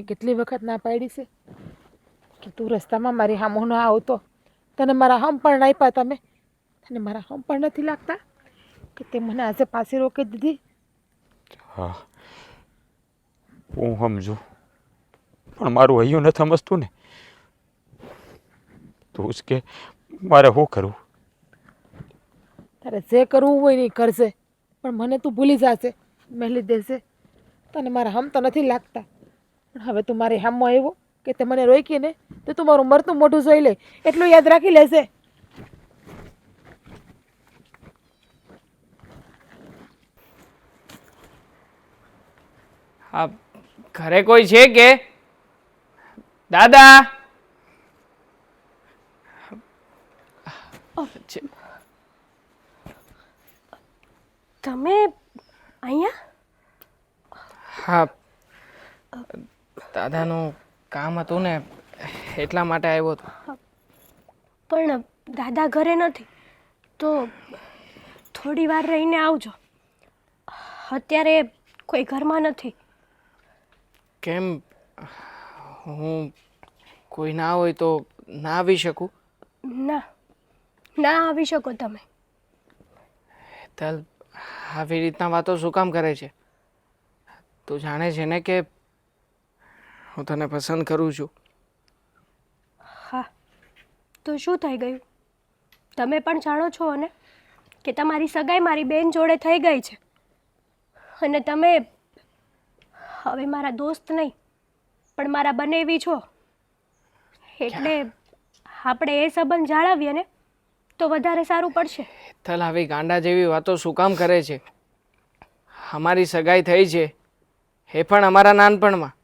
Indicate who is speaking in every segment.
Speaker 1: કેટલી વખત ના પાડી છે કે તું રસ્તામાં મારી હામો ન આવતો. તને મારા હમ પણ આપ્યા તમે. તને મારા હમ પણ નથી લાગતા કે તે મને આજે પાછી રોકી દીધી.
Speaker 2: હા, હું સમજુ, પણ મારું હૈયું નથી સમજતું ને. તું જ કે મારે શું કરવું?
Speaker 1: તારે જે કરવું હોય ને એ કરશે, પણ મને તું ભૂલી જશે, મેલી દેશે. તને મારા હમ તો નથી લાગતા, પણ હવે તું મારી હામમાં આવ્યો કે તે મને રોકી ને તો તું મારું મરતું મોઢું જોઈ લે, એટલું યાદ રાખી લેશે.
Speaker 3: હા, ઘરે કોઈ છે કે? દાદા છે.
Speaker 4: તમે અહીંયા?
Speaker 3: હા, દાદાનું કામ હતું ને એટલા માટે આવ્યો હતો.
Speaker 4: પણ દાદા ઘરે નથી, તો થોડી વાર રહીને આવજો. અત્યારે કોઈ ઘરમાં નથી.
Speaker 3: કેમ, હું કોઈ ના હોય તો ના આવી શકું?
Speaker 4: ના, ના આવી શકો તમે.
Speaker 3: હેતલ, આવી રીતના વાતો શું કામ કરે છે? તું જાણે છે ને કે હું તને પસંદ કરું છું.
Speaker 4: હા, તો શું થઈ ગયું? તમે પણ જાણો છો ને કે તમારી સગાઈ મારી બેન જોડે થઈ ગઈ છે, અને તમે હવે મારા દોસ્ત નહીં પણ મારા બનેવી છો. એટલે આપણે એ સંબંધ જાળવીએ ને તો વધારે સારું પડશે.
Speaker 3: હેતલ, આવી ગાંડા જેવી વાતો શું કામ કરે છે? અમારી સગાઈ થઈ છે, એ પણ અમારા નાનપણમાં.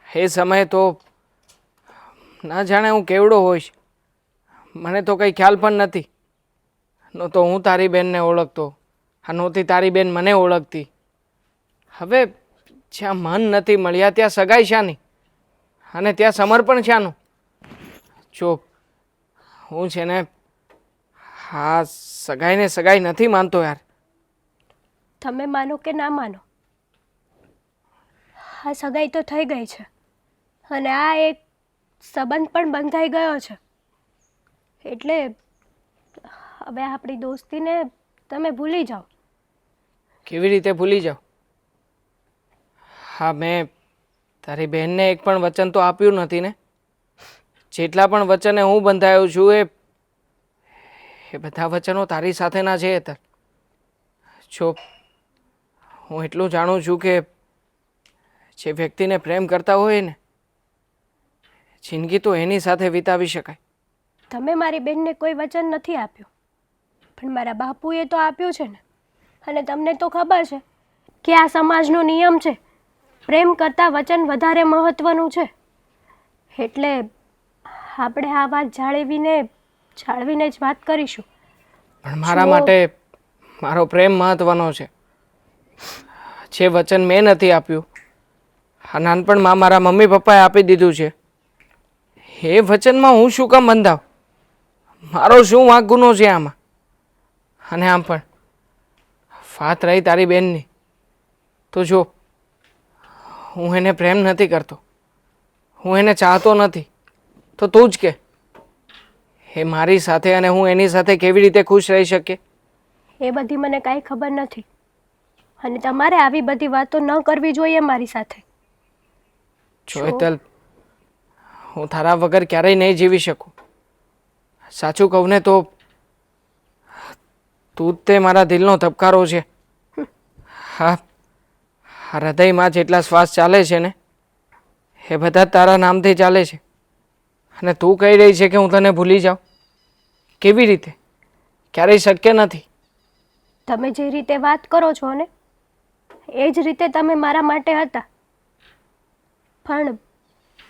Speaker 3: એ સમયે તો ના જાણે હું કેવડો હોઈશ, મને તો કંઈ ખ્યાલ પણ નથી. નહોતો હું તારી બેનને ઓળખતો, આ નહોતી તારી બેન મને ઓળખતી. હવે જ્યાં મન નથી મળ્યા ત્યાં સગાઈ શાની, અને ત્યાં સમર્પણ શાનું? જો હું છે ને હા, સગાઈને સગાઈ નથી માનતો યાર.
Speaker 4: તમે માનો કે ના માનો, આ સગાઈ તો થઈ ગઈ છે, અને આ એક સંબંધ પણ બંધાઈ ગયો છે. એટલે હવે આપણી દોસ્તીને તમે ભૂલી જાઓ.
Speaker 3: કેવી રીતે ભૂલી જાઉં? હા, મેં તારી બહેનને એક પણ વચન તો આપ્યું નથી ને. જેટલા પણ વચને હું બંધાયો છું એ બધા વચનો તારી સાથેના છે. હેતલ, જો હું એટલું જાણું છું કે જે વ્યક્તિને પ્રેમ કરતા હોય ને, જિંદગી તો એની સાથે વિતાવી શકાય.
Speaker 4: તમે મારી બહેનને કોઈ વચન નથી આપ્યું, પણ મારા બાપુએ તો આપ્યું છે ને. અને તમને તો ખબર છે કે આ સમાજનો નિયમ છે, પ્રેમ કરતાં વચન વધારે મહત્ત્વનું છે. એટલે આપણે આ વાત જાળવીને જ વાત કરીશું.
Speaker 3: પણ મારા માટે મારો પ્રેમ મહત્વનો છે. જે વચન મેં નથી આપ્યું, આ નાનપણમાં મારા મમ્મી પપ્પાએ આપી દીધું છે, એ વચનમાં હું શું કામ બંધાવ? મારો શું વાંક ગુનો છે આમાં? અને આમ પણ વાત રહી તારી બેનની, તો જો હું એને પ્રેમ નથી કરતો, હું એને ચાહતો નથી, તો તું જ કે એ મારી સાથે અને હું એની સાથે કેવી રીતે ખુશ રહી શકીએ?
Speaker 4: એ બધી મને કાંઈ ખબર નથી, અને તમારે આવી બધી વાતો ન કરવી જોઈએ મારી સાથે.
Speaker 3: જો હેતલ, હું તારા વગર ક્યારેય નહીં જીવી શકું. સાચું કહું ને તો તું જ તે મારા દિલનો ધબકારો છે. હા, હૃદયમાં જેટલા શ્વાસ ચાલે છે ને એ બધા તારા નામથી ચાલે છે. અને તું કહી રહી છે કે હું તને ભૂલી જાઉં? કેવી રીતે? ક્યારેય શક્ય નથી.
Speaker 4: તમે જે રીતે વાત કરો છો ને એ જ રીતે તમે મારા માટે હતા, પણ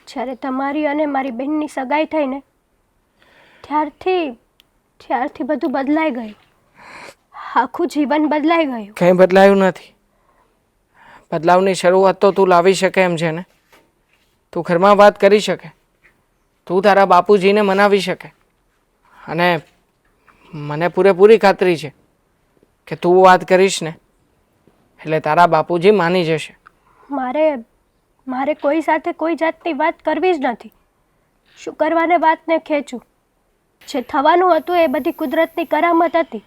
Speaker 4: જ્યારે તમારી અને મારી બહેનની સગાઈ થઈ ને ત્યારથી બધું બદલાઈ ગયું. આખું જીવન બદલાઈ ગયું.
Speaker 3: કંઈ બદલાયું નથી. બદલાવની શરૂઆત તો તું લાવી શકે એમ છે ને. તું ઘરમાં વાત કરી શકે, તું તારા બાપુજીને મનાવી શકે, અને મને પૂરેપૂરી ખાતરી છે કે તું વાત કરીશ ને એટલે તારા બાપુજી માની જશે.
Speaker 4: મારે કોઈ સાથે કોઈ જાતની વાત કરવી જ નથી. શું કરવાને વાતને ખેંચું? જે થવાનું હતું એ બધી કુદરતની કરામત હતી.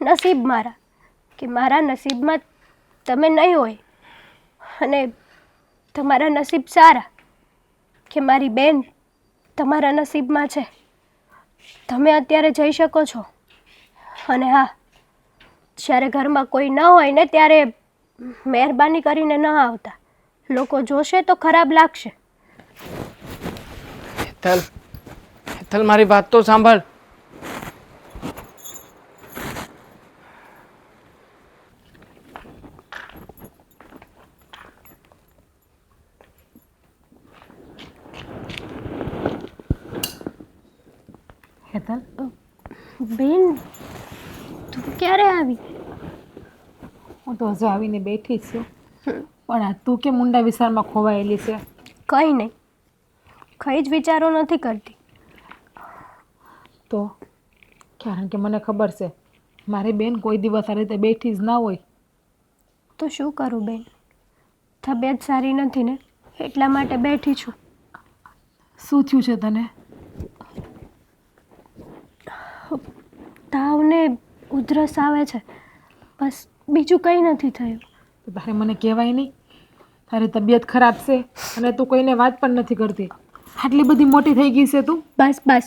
Speaker 4: નસીબ મારા કે મારા નસીબમાં તમે નહીં હોય, અને તમારા નસીબ સારા કે મારી બેન તમારા નસીબમાં છે. તમે અત્યારે જઈ શકો છો. અને હા, જ્યારે ઘરમાં કોઈ ન હોય ને ત્યારે મહેરબાની કરીને ન આવતા. લોકો જોશે તો ખરાબ લાગશે.
Speaker 3: હેતલ, હેતલ મારી વાત તો સાંભળ.
Speaker 1: હેતલ,
Speaker 4: બેન, તું ક્યારે આવી?
Speaker 1: હું તો હજુ આવીને બેઠી જ છું. પણ આ તું કેમ ઊંડા વિસ્તારમાં ખોવાયેલી છે?
Speaker 4: કંઈ નહીં, કંઈ જ વિચારો નથી કરતી.
Speaker 1: તો કારણ કે મને ખબર છે મારી બેન કોઈ દિવસ આ રીતે બેઠી જ ના હોય.
Speaker 4: તો શું કરું બેન? તબિયત સારી નથી ને, એટલા માટે બેઠી છું.
Speaker 1: શું થયું છે તને?
Speaker 4: તાવ ને ઉધરસ આવે છે, બસ બીજું કંઈ નથી થયું.
Speaker 1: તો તારે મને કહેવાય નહીં? તારી તબિયત ખરાબ છે અને તું કોઈને વાત પણ નથી કરતી. આટલી બધી મોટી થઈ ગઈ છે તું?
Speaker 4: બસ બસ,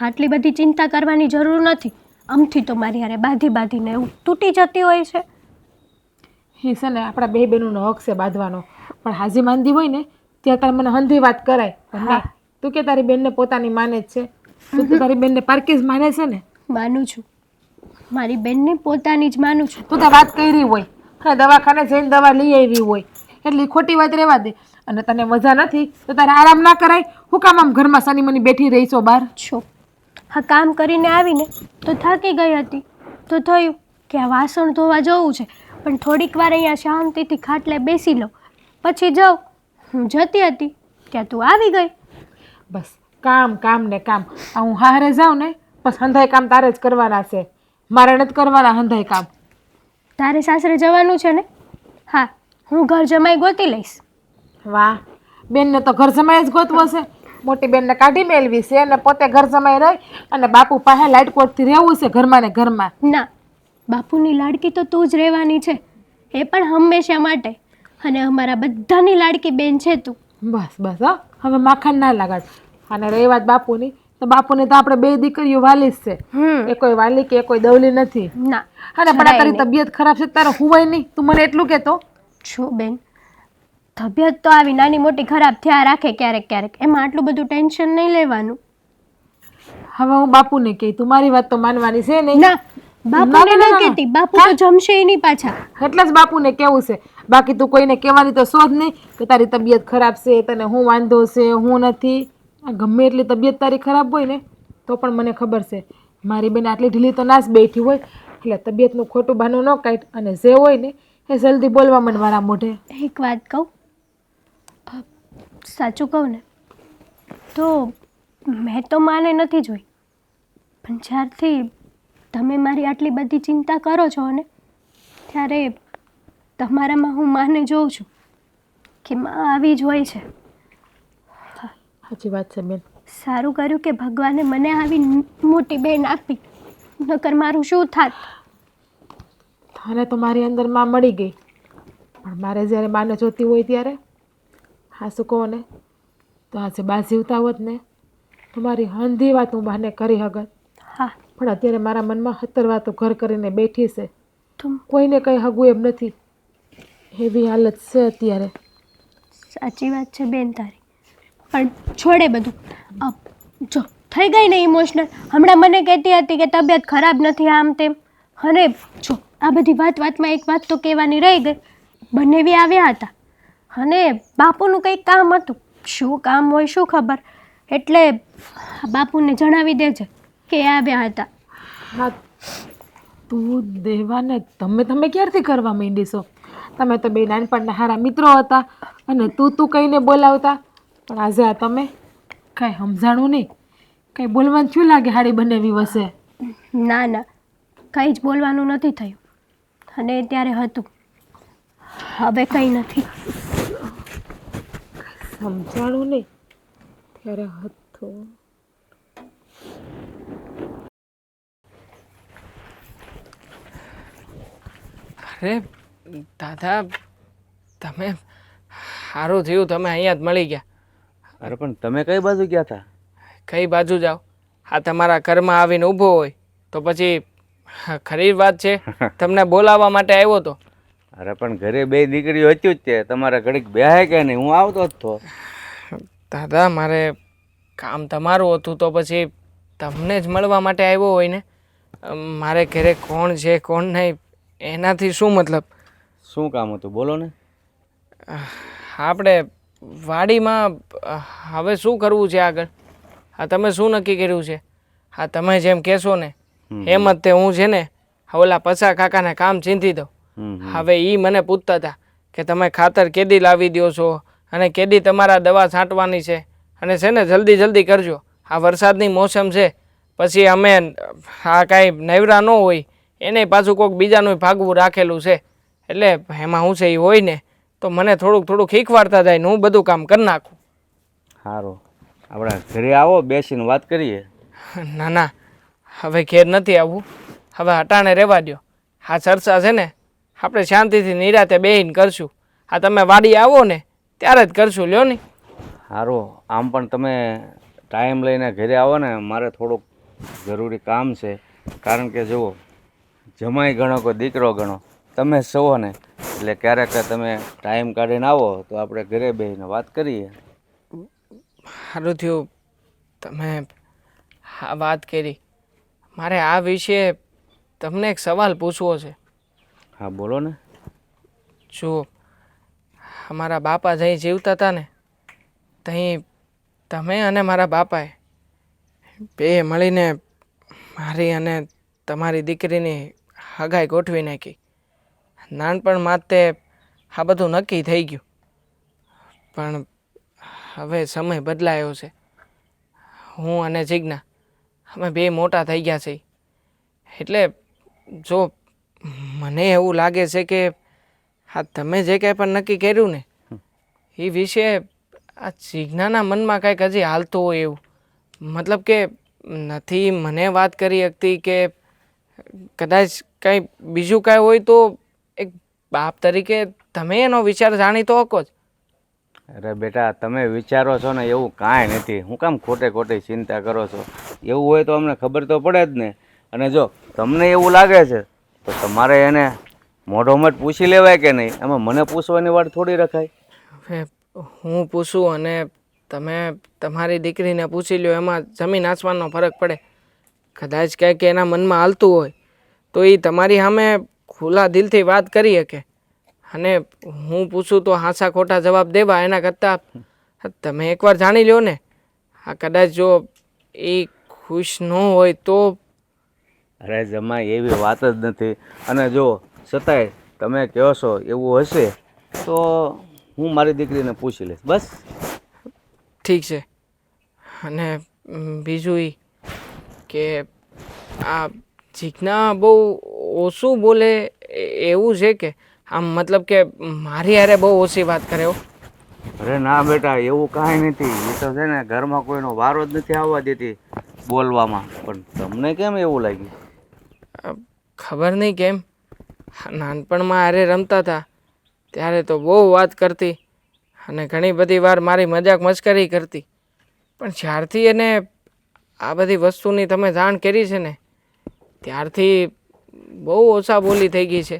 Speaker 4: આટલી બધી ચિંતા કરવાની જરૂર નથી. આમથી તો મારી હારે બાંધીને એવું તૂટી જતી હોય છે.
Speaker 1: એ છે ને આપણા બે બહેનોનો હક છે બાંધવાનો, પણ હાજી માંદી હોય ને ત્યાં તારે મને હંધી વાત કરાય. પણ ના, તું કે તારી બેનને પોતાની માને જ છે. તું તો તારી બેનને પારકી જ માને છે ને?
Speaker 4: માનું છું, મારી બેનને પોતાની જ માનું છું.
Speaker 1: તું તો વાત કરી હોય અને દવાખાને જઈને દવા લઈ આવી હોય, એટલે ખોટી વાત રહેવા દે. અને તને મજા નથી તો તારે આરામ ના કરાય? હું કામ આમ ઘરમાં સની મની બેઠી રહી છો બહાર?
Speaker 4: છો હા, કામ કરીને આવીને તો થાકી ગઈ હતી, તો થયું કે આ વાસણ ધોવા જવું છે, પણ થોડીક વાર અહીંયા શાંતિથી ખાટલે બેસી લઉં, પછી જાઉં. હું જતી હતી ત્યાં તું આવી ગઈ.
Speaker 1: બસ કામ કામ ને કામ. આ હું હારે જાઉં ને બસ હંધાઈ કામ તારે જ કરવાના છે, મારે નથી કરવાના હંધાઈ કામ.
Speaker 4: તારે સાસરે જવાનું છે ને? હા, હું ઘર જમાઈ ગોતી લઈશ.
Speaker 1: વાહ, બેનને તો ઘર જમાઈ જ ગોતવો છે. મોટી બેનને કાઢી મેળવી છે અને પોતે ઘર જમાઈ રહી અને બાપુ પાસે લાઇટકોટથી રહેવું છે ઘરમાં ને ઘરમાં.
Speaker 4: ના, બાપુની લાડકી તો તું જ રહેવાની છે, એ પણ હંમેશા માટે. અને અમારા બધાની લાડકી બેન છે તું.
Speaker 1: બસ બસ હો, હવે માખણ ના લગાડ. અને રહી વાત બાપુની, તો બાપુની તો આપણે બે દીકરીઓ વાલી જ છે. એ કોઈ વાલી કે એ કોઈ દવલી નથી.
Speaker 4: ના,
Speaker 1: અને પણ આ તારી તબિયત ખરાબ છે તારે હુવાય નહીં, તું મને એટલું કહેતો.
Speaker 4: શું બેન, તબિયત તો આવી નાની મોટી ખરાબ થયા રાખે ક્યારેક ક્યારેક, એમાં આટલું બધું ટેન્શન નહીં લેવાનું.
Speaker 1: હવે હું બાપુને કહી, તું મારી વાત તો માનવાની છે નહીં.
Speaker 4: ના, બાપુને ન કહેતી, બાપુ તો જમશે નહીં પાછા.
Speaker 1: એટલે જ બાપુને કેવું છે, બાકી તું કોઈને કહેવાની તો શોધ નહીં કે તારી તબિયત ખરાબ છે, તને હું વાંધો છે, હું નથી. આ ગમે એટલી તબિયત તારી ખરાબ હોય ને તો પણ મને ખબર છે મારી બેન આટલી ઢીલી તો ના જ બેઠી હોય. એટલે તબિયતનું ખોટું બહાનું ન કાઢ અને જે હોય ને એ જલ્દી બોલવા મને મારા મોઢે.
Speaker 4: એક વાત કહું, સાચું કહું ને તો મેં તો માને નથી જોઈ, પણ જ્યારથી તમે મારી આટલી બધી ચિંતા કરો છો ને ત્યારે તમારામાં હું માને જોઉં છું કે માં આવી જ હોય છે.
Speaker 1: સાચી વાત છે બેન.
Speaker 4: સારું કર્યું કે ભગવાને મને આવી મોટી બેન આપી, નકર મારું શું થાત.
Speaker 1: તને તો મારી અંદર માં મળી ગઈ, પણ મારે જ્યારે માને જોતી હોય ત્યારે હા શું કહો ને તો આજે બા જીવતા હોત ને તો મારી હંધી વાત હું બાને કરી હગત.
Speaker 4: હા,
Speaker 1: પણ અત્યારે મારા મનમાં 70 વાતો ઘર કરીને બેઠી છે.
Speaker 4: તું
Speaker 1: કોઈને કંઈ હગું એમ નથી, એવી હાલત છે અત્યારે.
Speaker 4: સાચી વાત છે બેન તારી, પણ છોડે બધું. જો થઈ ગઈ ને ઇમોશનલ, હમણાં મને કહેતી હતી કે તબિયત ખરાબ નથી આમ તેમ, અને જો આ બધી વાતમાં એક વાત તો કહેવાની રહી ગઈ. બંને બી આવ્યા હતા અને બાપુનું કંઈક કામ હતું, શું કામ હોય શું ખબર, એટલે બાપુને જણાવી દેજે કે આવ્યા હતા.
Speaker 1: હા, તું દેવાને તમે ક્યારથી કરવા માંડી છો? તમે તો બે નાનપણના સારા મિત્રો હતા અને તું કહીને બોલાવતા, પણ આજે આ તમે કાંઈ સમજાણું નહીં, કંઈ બોલવાનું શું લાગે હાડી બનેવી વસે?
Speaker 4: ના ના, કંઈ જ બોલવાનું નથી થયું, અને ત્યારે હતું, હવે કંઈ નથી.
Speaker 1: સમજાણું નહીં ત્યારે હતો.
Speaker 3: અરે દાદા, તમે સારું થયું તમે અહીંયા જ મળી ગયા.
Speaker 5: અરે પણ તમે કઈ બાજુ ગયા હતા?
Speaker 3: કઈ બાજુ જાઓ? આ તમારા ઘરમાં આવીને ઊભો હોય તો પછી ખરી વાત છે. તમને બોલાવવા માટે આવ્યો હતો.
Speaker 5: અરે પણ ઘરે બે દીકરીઓ હતી જ તે, તમારા ઘડીક બેહાય કે નહીં? હું આવતો જ તો.
Speaker 3: દાદા, મારે કામ તમારું હતું તો પછી તમને જ મળવા માટે આવ્યો હોય ને. મારે ઘરે કોણ છે કોણ નહીં એનાથી શું મતલબ.
Speaker 5: શું કામ હતું બોલો ને.
Speaker 3: આપણે વાડીમાં હવે શું કરવું છે આગળ? હા, તમે શું નક્કી કર્યું છે? હા, તમે જેમ કહેશો ને એમ જ તે હું છે ને ઓલા પસા કાકાને કામ ચીંધી દઉં. હવે એ મને પૂછતા હતા કે તમે ખાતર કેદી લાવી દો છો અને કેદી તમારા દવા છાંટવાની છે અને છે ને જલ્દી જલ્દી કરજો. આ વરસાદની મોસમ છે, પછી અમે આ કાંઈ નવરા ન હોય એને પાછું કોઈક બીજાનું ભાગવું રાખેલું છે, એટલે એમાં હું છે એ હોય ને તો મને થોડુંક શીખવાડતા જાય ને હું બધું કામ કરી નાખું.
Speaker 5: સારું, આપણે ઘરે આવો, બેસીને વાત કરીએ.
Speaker 3: ના ના, હવે ઘેર નથી આવવું. હવે હટાણે રહેવા દો. આ ચર્ચા છે ને આપણે શાંતિથી નિરાતે બેહીને કરશું. આ તમે વાડી આવો ને ત્યારે જ કરશું, લ્યો ને.
Speaker 5: સારું, આમ પણ તમે ટાઈમ લઈને ઘરે આવો ને, મારે થોડુંક જરૂરી કામ છે. કારણ કે જુઓ, જમાઈ ગણો કે દીકરો ગણો, તમે છો ને, એટલે ક્યારેક તમે ટાઈમ કાઢીને આવો તો આપણે ઘરે બેસીને વાત કરીએ.
Speaker 3: સારું થયું તમે આ વાત કરી. મારે આ વિશે તમને એક સવાલ પૂછવો છે.
Speaker 5: હા બોલો ને.
Speaker 3: જો અમારા બાપા જઈ જીવતા હતા ને ત્યાં તમે અને મારા બાપાએ બે મળીને મારી અને તમારી દીકરીની હગાઈ ગોઠવી નાખી. નાનપણમાં તે આ બધું નક્કી થઈ ગયું, પણ હવે સમય બદલાયો છે. હું અને જિજ્ઞા અમે બે મોટા થઈ ગયા છીએ, એટલે જો મને એવું લાગે છે કે હા તમે જે કાંઈ પણ નક્કી કર્યું ને એ વિશે આ જિજ્ઞાના મનમાં કાંઈક હજી હાલતું હોય એવું. મતલબ કે નથી મને વાત કરી શકતી કે કદાચ કંઈ બીજું કાંઈ હોય તો એક બાપ તરીકે તમે એનો વિચાર જાણીતો હકો જ.
Speaker 5: અરે બેટા, તમે વિચારો છો ને એવું કાંઈ નથી. હું કામ ખોટે ચિંતા કરો છો? એવું હોય તો અમને ખબર તો પડે જ ને. અને જો તમને એવું લાગે છે તો તમારે એને મોઢોમોઢ પૂછી લેવાય કે નહીં? એમાં મને પૂછવાની વાત થોડી રખાય.
Speaker 3: હવે હું પૂછું અને તમે તમારી દીકરીને પૂછી લ્યો એમાં જમીન આસમાનનો ફરક પડે. કદાચ કંઈક એના મનમાં હાલતું હોય તો એ તમારી સામે ખુલ્લા દિલથી વાત કરી શકે, અને હું પૂછું તો હાસા ખોટા જવાબ દેવા એના કરતાં તમે એકવાર જાણી લ્યો ને. આ કદાચ જો એ ખુશ ન હોય તો.
Speaker 5: અરે જમાઈ, એવી વાત જ નથી. અને જો છતાંય તમે કહો છો એવું હશે તો હું મારી દીકરીને પૂછી લઈશ, બસ.
Speaker 3: ઠીક છે. અને બીજું એ કે આ જિજ્ઞા બહુ ઓછું બોલે એવું છે કે આમ મતલબ કે મારી હારે બહુ ઓછી વાત કરે હો.
Speaker 5: અરે ના બેટા, એવું કાંઈ નથી. એ તો છે ને ઘરમાં કોઈનો વારો જ નથી આવવા દેતી બોલવામાં. પણ તમને કેમ એવું લાગ્યું?
Speaker 3: ખબર નહીં કેમ. નાનપણમાં હારે રમતા હતા ત્યારે તો બહુ વાત કરતી અને ઘણી બધી વાર મારી મજાક મસ્કરી કરતી, પણ જ્યારથી એને આ બધી વસ્તુની તમે જાણ કરી છે ને ત્યારથી બહુ ઓછા બોલી થઈ ગઈ છે.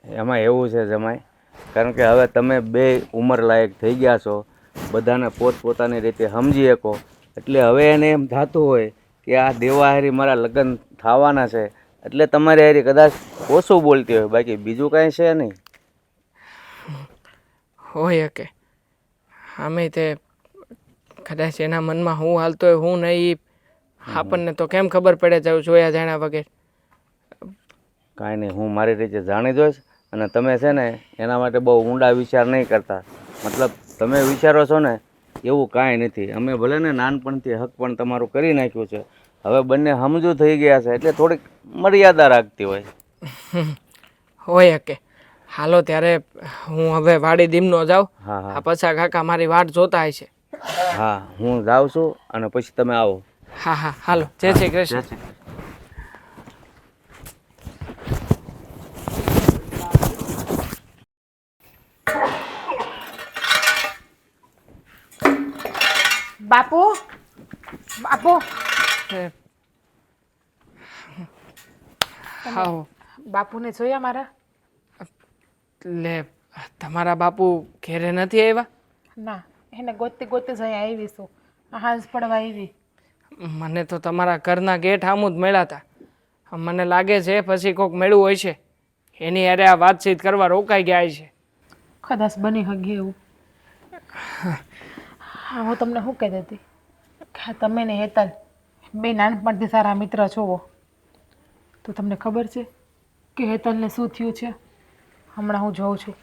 Speaker 5: એમાં એવું છે જમાઈ, કારણ કે હવે તમે બે ઉંમર લાયક થઈ ગયા છો, બધાને પોતપોતાની રીતે સમજી શકો, એટલે હવે એને એમ થતું હોય કે આ દેવા હારી મારા લગ્ન થવાના છે, એટલે તમારી હારી કદાચ ઓછું બોલતી હોય, બાકી બીજું કાંઈ છે નહીં.
Speaker 3: હોય કે આમે તે કદાચ એના મનમાં હું હાલતો હોય હું નહીં આપણને તો કેમ ખબર પડે જાવ જોયા જાણ્યા વગેરે.
Speaker 5: કાંઈ નહીં, હું મારી રીતે જાણી જોઈશ. અને તમે છે ને એના માટે બહુ ઊંડા વિચાર નહીં કરતા. મતલબ તમે વિચારો છો ને એવું કાંઈ નથી. અમે ભલે ને નાનપણથી હક પણ તમારું કરી નાખ્યું છે, હવે બંને સમજુ થઈ ગયા છે, એટલે થોડીક મર્યાદા રાખતી હોય.
Speaker 3: હોય કે હાલો ત્યારે હું હવે વાડી દીમનો જાઉં.
Speaker 5: હા
Speaker 3: આ
Speaker 5: હા
Speaker 3: પછા કાકા મારી વાટ જોતા હોય છે.
Speaker 5: હા હું જાઉં છું અને પછી તમે આવો.
Speaker 3: હા હા હાલો, જય શ્રી કૃષ્ણ.
Speaker 1: બાપુ, બાપુ,
Speaker 3: એ, હા
Speaker 1: બાપુને જોયા મારા?
Speaker 3: લે, તમારા બાપુ ઘેરે નથી આવ્યા?
Speaker 1: ના, એને ગોતતી ગોતતી જ અહીંયા આવી છું. હાંસ પડવા આવી.
Speaker 3: મને તો તમારા ઘરના ગેટ સામું જ મળ્યા હતા. મને લાગે છે પછી કોઈક મેળવું હોય છે, એની હારે આ વાતચીત કરવા રોકાઈ ગયા છે.
Speaker 1: કદાચ બની હગે એવું. હા, હું તમને શું કહેતી હતી કે તમે ને હેતલ બે નાનપણથી સારા મિત્ર છો. તો તમને ખબર છે કે હેતલને શું થયું છે? હમણાં હું જોઉં છું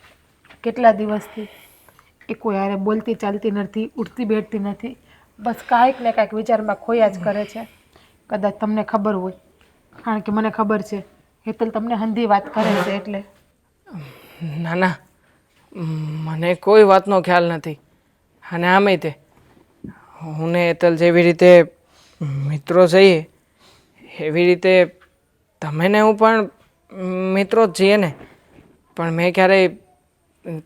Speaker 1: કેટલા દિવસથી એ કોઈ હારે બોલતી ચાલતી નથી, ઉઠતી બેઠતી નથી, બસ કાંઈક ને કાંઈક વિચારમાં ખોયા જ કરે છે. કદાચ તમને ખબર હોય, કારણ કે મને ખબર છે હેતલ તમને હંધી વાત કરે છે એટલે.
Speaker 3: ના ના, મને કોઈ વાતનો ખ્યાલ નથી. અને આમે તે હું ને હેતલ જેવી રીતે મિત્રો છીએ એવી રીતે તમે ને હું પણ મિત્રો જ છીએ ને. પણ મેં ક્યારેય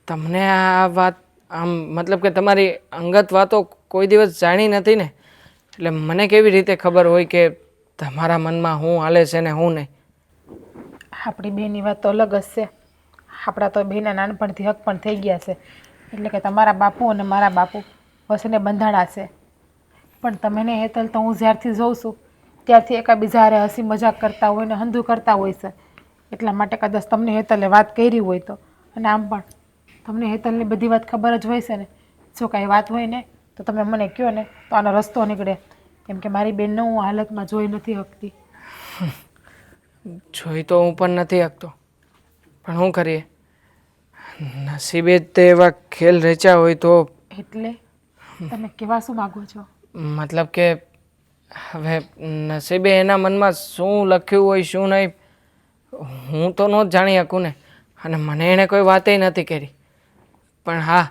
Speaker 3: તમને આ વાત આમ મતલબ કે તમારી અંગત વાતો કોઈ દિવસ જાણી નથી ને, એટલે મને કેવી રીતે ખબર હોય કે તમારા મનમાં શું હાલે છે ને શું નહીં.
Speaker 1: આપણી બેની વાત તો અલગ જ છે. આપણા તો બેના નાનપણથી હક પણ થઈ ગયા છે, એટલે કે તમારા બાપુ અને મારા બાપુ વસને બંધાણા છે. પણ તમે ને હેતલ તો હું જ્યારથી જોઉં છું ત્યારથી એકાબીજા હારે હસી મજાક કરતા હોય ને હંધું કરતા હોય છે. એટલા માટે કદાચ તમને હેતલે વાત કરી હોય તો. અને આમ પણ તમને હેતલની બધી વાત ખબર જ હોય છે ને. જો કાંઈ વાત હોય ને તો તમે મને કહો ને તો આનો રસ્તો નીકળે. કેમ કે મારી બેનને હું હાલતમાં જોઈ નથી શકતી.
Speaker 3: જોઈ તો હું પણ નથી શકતો, પણ શું કરીએ, નસીબે જ તે એવા ખેલ રચ્યા હોય તો.
Speaker 1: એટલે તમે કહેવા શું માગો છો?
Speaker 3: મતલબ કે હવે નસીબે એના મનમાં શું લખ્યું હોય શું નહીં હું તો ન જ જાણી શકું ને. અને મને એણે કોઈ વાતે નથી કરી. પણ હા,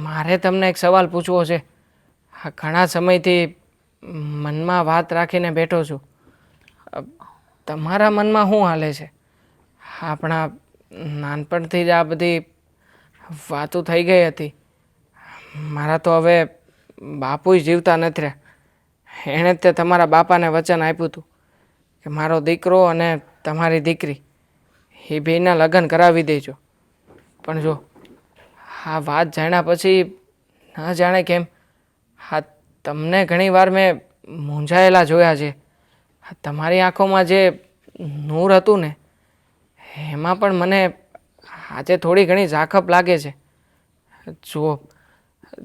Speaker 3: મારે તમને એક સવાલ પૂછવો છે. હા, ઘણા સમયથી મનમાં વાત રાખીને બેઠો છું. તમારા મનમાં શું હાલે છે? આપણા નાનપણથી જ આ બધી વાતો થઈ ગઈ હતી. મારા તો હવે બાપુય જીવતા નથી રહ્યા. એણે તે તમારા બાપાને વચન આપ્યું હતું કે મારો દીકરો અને તમારી દીકરી એ બેયના લગ્ન કરાવી દેજો. પણ જો આ વાત જાણ્યા પછી ન જાણે કેમ હા તમને ઘણીવાર મેં મૂંઝાયેલા જોયા છે. તમારી આંખોમાં જે નૂર હતું ને એમાં પણ મને આજે થોડી ઘણી ઝાખપ લાગે છે. જુઓ,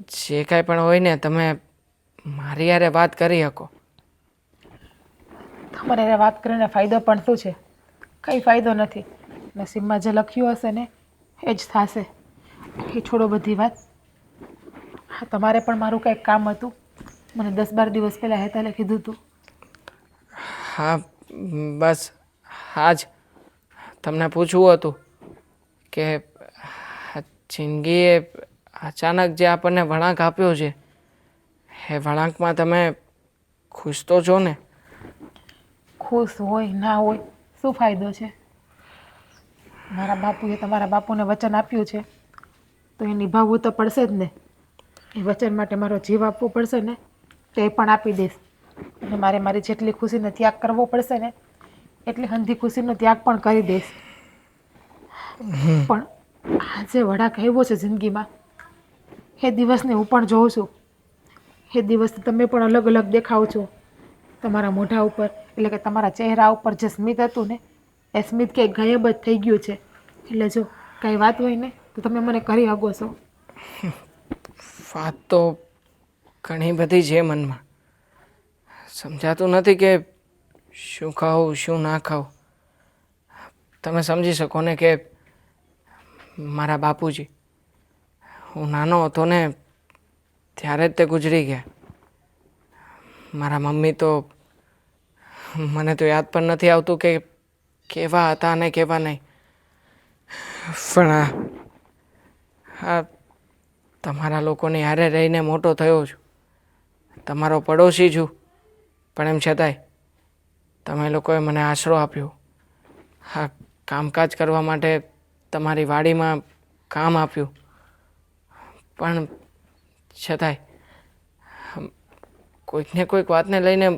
Speaker 3: જે કાંઈ પણ હોય ને તમે મારી યારે વાત કરી શકો.
Speaker 1: તમારે હારે વાત કરીને ફાયદો પણ શું છે? કંઈ ફાયદો નથી. નસીબમાં જે લખ્યું હશે ને એ જ થશે. એ છોડો બધી વાત. હા, તમારે પણ મારું કંઈક કામ હતું. મને 10-12 દિવસ પહેલાં હેતાલે કીધું હતું.
Speaker 3: હા, બસ હા જ તમને પૂછવું હતું કે જિંદગીએ અચાનક જે આપણને વળાંક આપ્યો છે એ વળાંકમાં તમે ખુશ તો છો ને?
Speaker 1: ખુશ હોય ના હોય શું ફાયદો છે? મારા બાપુએ તમારા બાપુને વચન આપ્યું છે તો એ નિભાવવું તો પડશે જ ને. એ વચન માટે મારો જીવ આપવો પડશે ને, તો એ પણ આપી દઈશ. અને મારે મારી જેટલી ખુશીનો ત્યાગ કરવો પડશે ને એટલી હંધી ખુશીનો ત્યાગ પણ કરી દઈશ. પણ આજે વળાંક આવ્યો છે જિંદગીમાં એ દિવસને હું પણ જોઉં છું. એ દિવસથી તમે પણ અલગ અલગ દેખાવ છો. તમારા મોઢા ઉપર એટલે કે તમારા ચહેરા ઉપર જે સ્મિત હતું ને એ સ્મિત ક્યાંય ગાયબ જ થઈ ગયું છે. એટલે જો કાંઈ વાત હોય ને તો તમે મને કરી શકો છો.
Speaker 3: વાત તો ઘણી બધી છે મનમાં. સમજાતું નથી કે શું ખાવું શું ના ખાવું. તમે સમજી શકો ને કે મારા બાપુજી, હું નાનો હતો ને ત્યારે જ તે ગુજરી ગયા. મારા મમ્મી તો મને તો યાદ પણ નથી આવતું કે કેવા હતા અને કેવા નહીં. પણ આ તમારા લોકોની હારે રહીને મોટો થયો છું, તમારો પડોશી છું, પણ એમ છતાંય તમે લોકોએ મને આશરો આપ્યો, આ કામકાજ કરવા માટે તમારી વાડીમાં કામ આપ્યું, પણ છતાંય કોઈકને કોઈક વાતને લઈને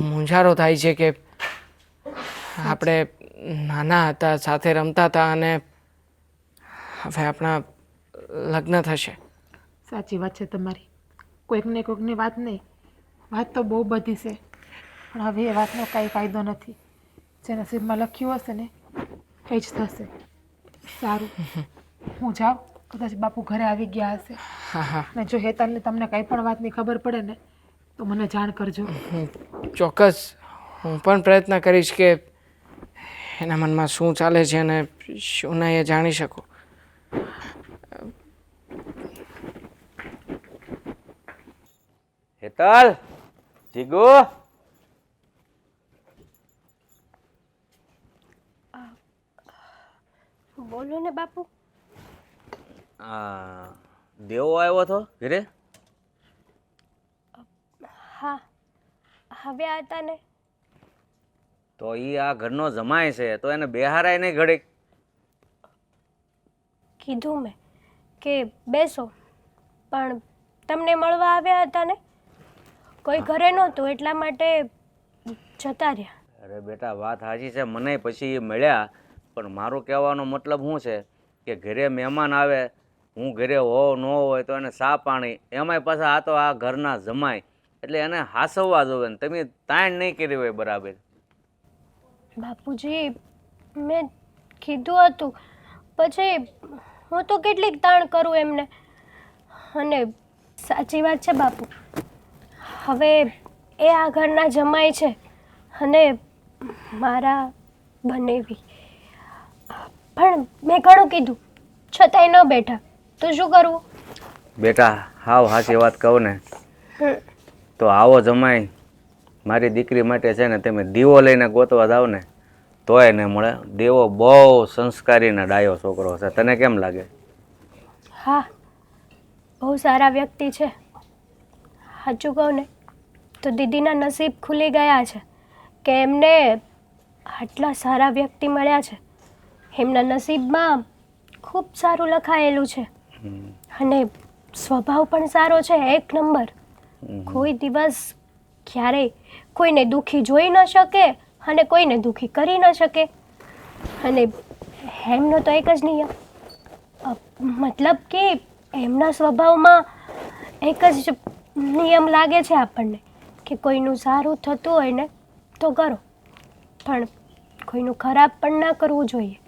Speaker 3: મૂંઝારો થાય છે કે આપણે નાના હતા, સાથે રમતા હતા અને હવે આપણા લગ્ન થશે.
Speaker 1: સાચી વાત છે તમારી. કોઈકને કોઈકની વાત નહીં, વાત તો બહુ બધી છે, પણ હવે એ વાતનો કાંઈ ફાયદો નથી. જે નસીબમાં લખ્યું હશે ને એ જ થશે. સારું, હું જાઉં. કદાચ બાપુ ઘરે આવી ગયા હશે.
Speaker 3: હા હા,
Speaker 1: અને જો હેતલને તમને કંઈ પણ વાતની ખબર પડે ને તો મને જાણ કરજો.
Speaker 3: ચોક્કસ હું પણ પ્રયત્ન કરીશ કે એના મનમાં શું ચાલે છે અને શું નહીં એ જાણી શકું.
Speaker 5: હેતલ, જીગુ,
Speaker 4: બોલો ને બાપુ.
Speaker 5: આ દેવો આવ્યો હતો ઘરે?
Speaker 4: હા, હવે આ હતા ને.
Speaker 5: તો એ આ ઘરનો જમાય છે, તો એને બેહારાય નહીં ઘડીક?
Speaker 4: કીધું મેં કે બેસો, પણ તમને મળવા આવ્યા હતા ને, કોઈ ઘરે નહોતું એટલા માટે જતા રહ્યા.
Speaker 5: અરે બેટા, વાત સાચી છે, મને પછી એ મળ્યા, પણ મારું કહેવાનો મતલબ શું છે કે ઘરે મહેમાન આવે, હું ઘરે હોવ ન હોય તો એને ચા પાણી, એમાંય પાછા આ તો આ ઘરના જમાય, એટલે એને હાસવવા જોવે ને તમે તાણ નહીં કરી હોય બરાબર.
Speaker 4: બાપુજી, મેં કીધું હતું, પછી હું તો કેટલીક તાણ કરું એમને. અને સાચી વાત છે બાપુ, હવે એ આ ઘરના જમાય છે અને મારા બનેવી. પણ મેં ઘણું કીધું છતાંય ન બેઠા, તો શું કરવું?
Speaker 5: બેટા, હાવ સાચી વાત કહું ને તો આવો જમાય મારી દીકરી માટે છે ને તમે દીવો લઈને ગોતવા જાવ ને તોય ને મળે. દેવો બહુ સંસ્કારી ને ડાયો છોકરો છે, તને કેમ લાગે?
Speaker 4: હા, બહુ સારા વ્યક્તિ છે. સાચું કહું ને તો દીદીના નસીબ ખુલી ગયા છે કે એમને આટલા સારા વ્યક્તિ મળ્યા છે. એમના નસીબમાં ખૂબ સારું લખાયેલું છે અને સ્વભાવ પણ સારો છે, એક નંબર. કોઈ દિવસ ક્યારેય કોઈને દુઃખી જોઈ ન શકે અને કોઈને દુઃખી કરી ન શકે. અને એમનો તો એક જ નિયમ, મતલબ કે એમના સ્વભાવમાં એક જ નિયમ લાગે છે આપણને કે કોઈનું સારું થતું હોય ને તો કરો, પણ કોઈનું ખરાબ પણ ના કરવું જોઈએ.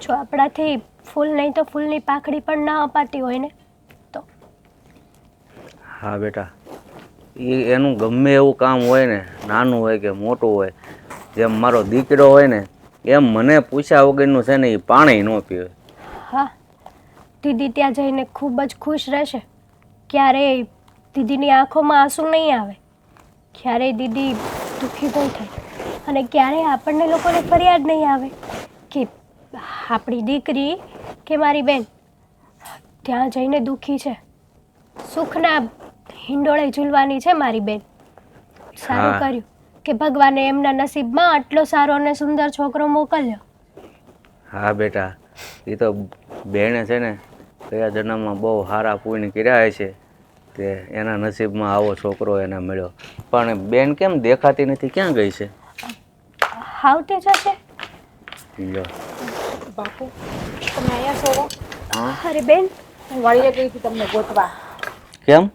Speaker 4: જો આપણાથી ફૂલ નહીં તો ફૂલની પાંખડી પણ ના અપાતી હોય ને તો.
Speaker 5: હા બેટા, એનું ગમે એવું કામ હોય ને, નાનું હોય કે મોટું હોય, જેમ મારો દીકરો હોય ને એમ મને પૂછ્યા વગરનું છે ને એ પાણી ન પીવે.
Speaker 4: હા, દીદી ત્યાં જઈને ખૂબ જ ખુશ રહેશે. ક્યારેય દીદીની આંખોમાં આંસુ નહીં આવે, ક્યારેય દીદી દુઃખી નહીં થાય અને ક્યારેય આપણને લોકોને ફરિયાદ નહીં આવે કે આપણી દીકરી કે મારી બેન ત્યાં જઈને દુઃખી છે. સુખના હિંડોળે ઝૂલવાની છે મારી બેન. સારું કર્યું કે ભગવાને એમના નસીબમાં આટલો સારો અને સુંદર છોકરો મોકલ્યો.
Speaker 5: હા બેટા, એ તો બેને છે ને કયા જન્મમાં બહુ સારા પુણ્ય કર્યા છે તે એના નસીબમાં આવો છોકરો એને મળ્યો. પણ બેન કેમ દેખાતી નથી, ક્યાં ગઈ છે?
Speaker 4: આવતી જશે.
Speaker 5: લ્યો.
Speaker 1: બાપુ, તમે અહીંયા છો?
Speaker 5: હા,
Speaker 4: અરે બેન,
Speaker 1: હું વાળીએ ગઈ હતી તમને ગોતવા.
Speaker 5: કેમ?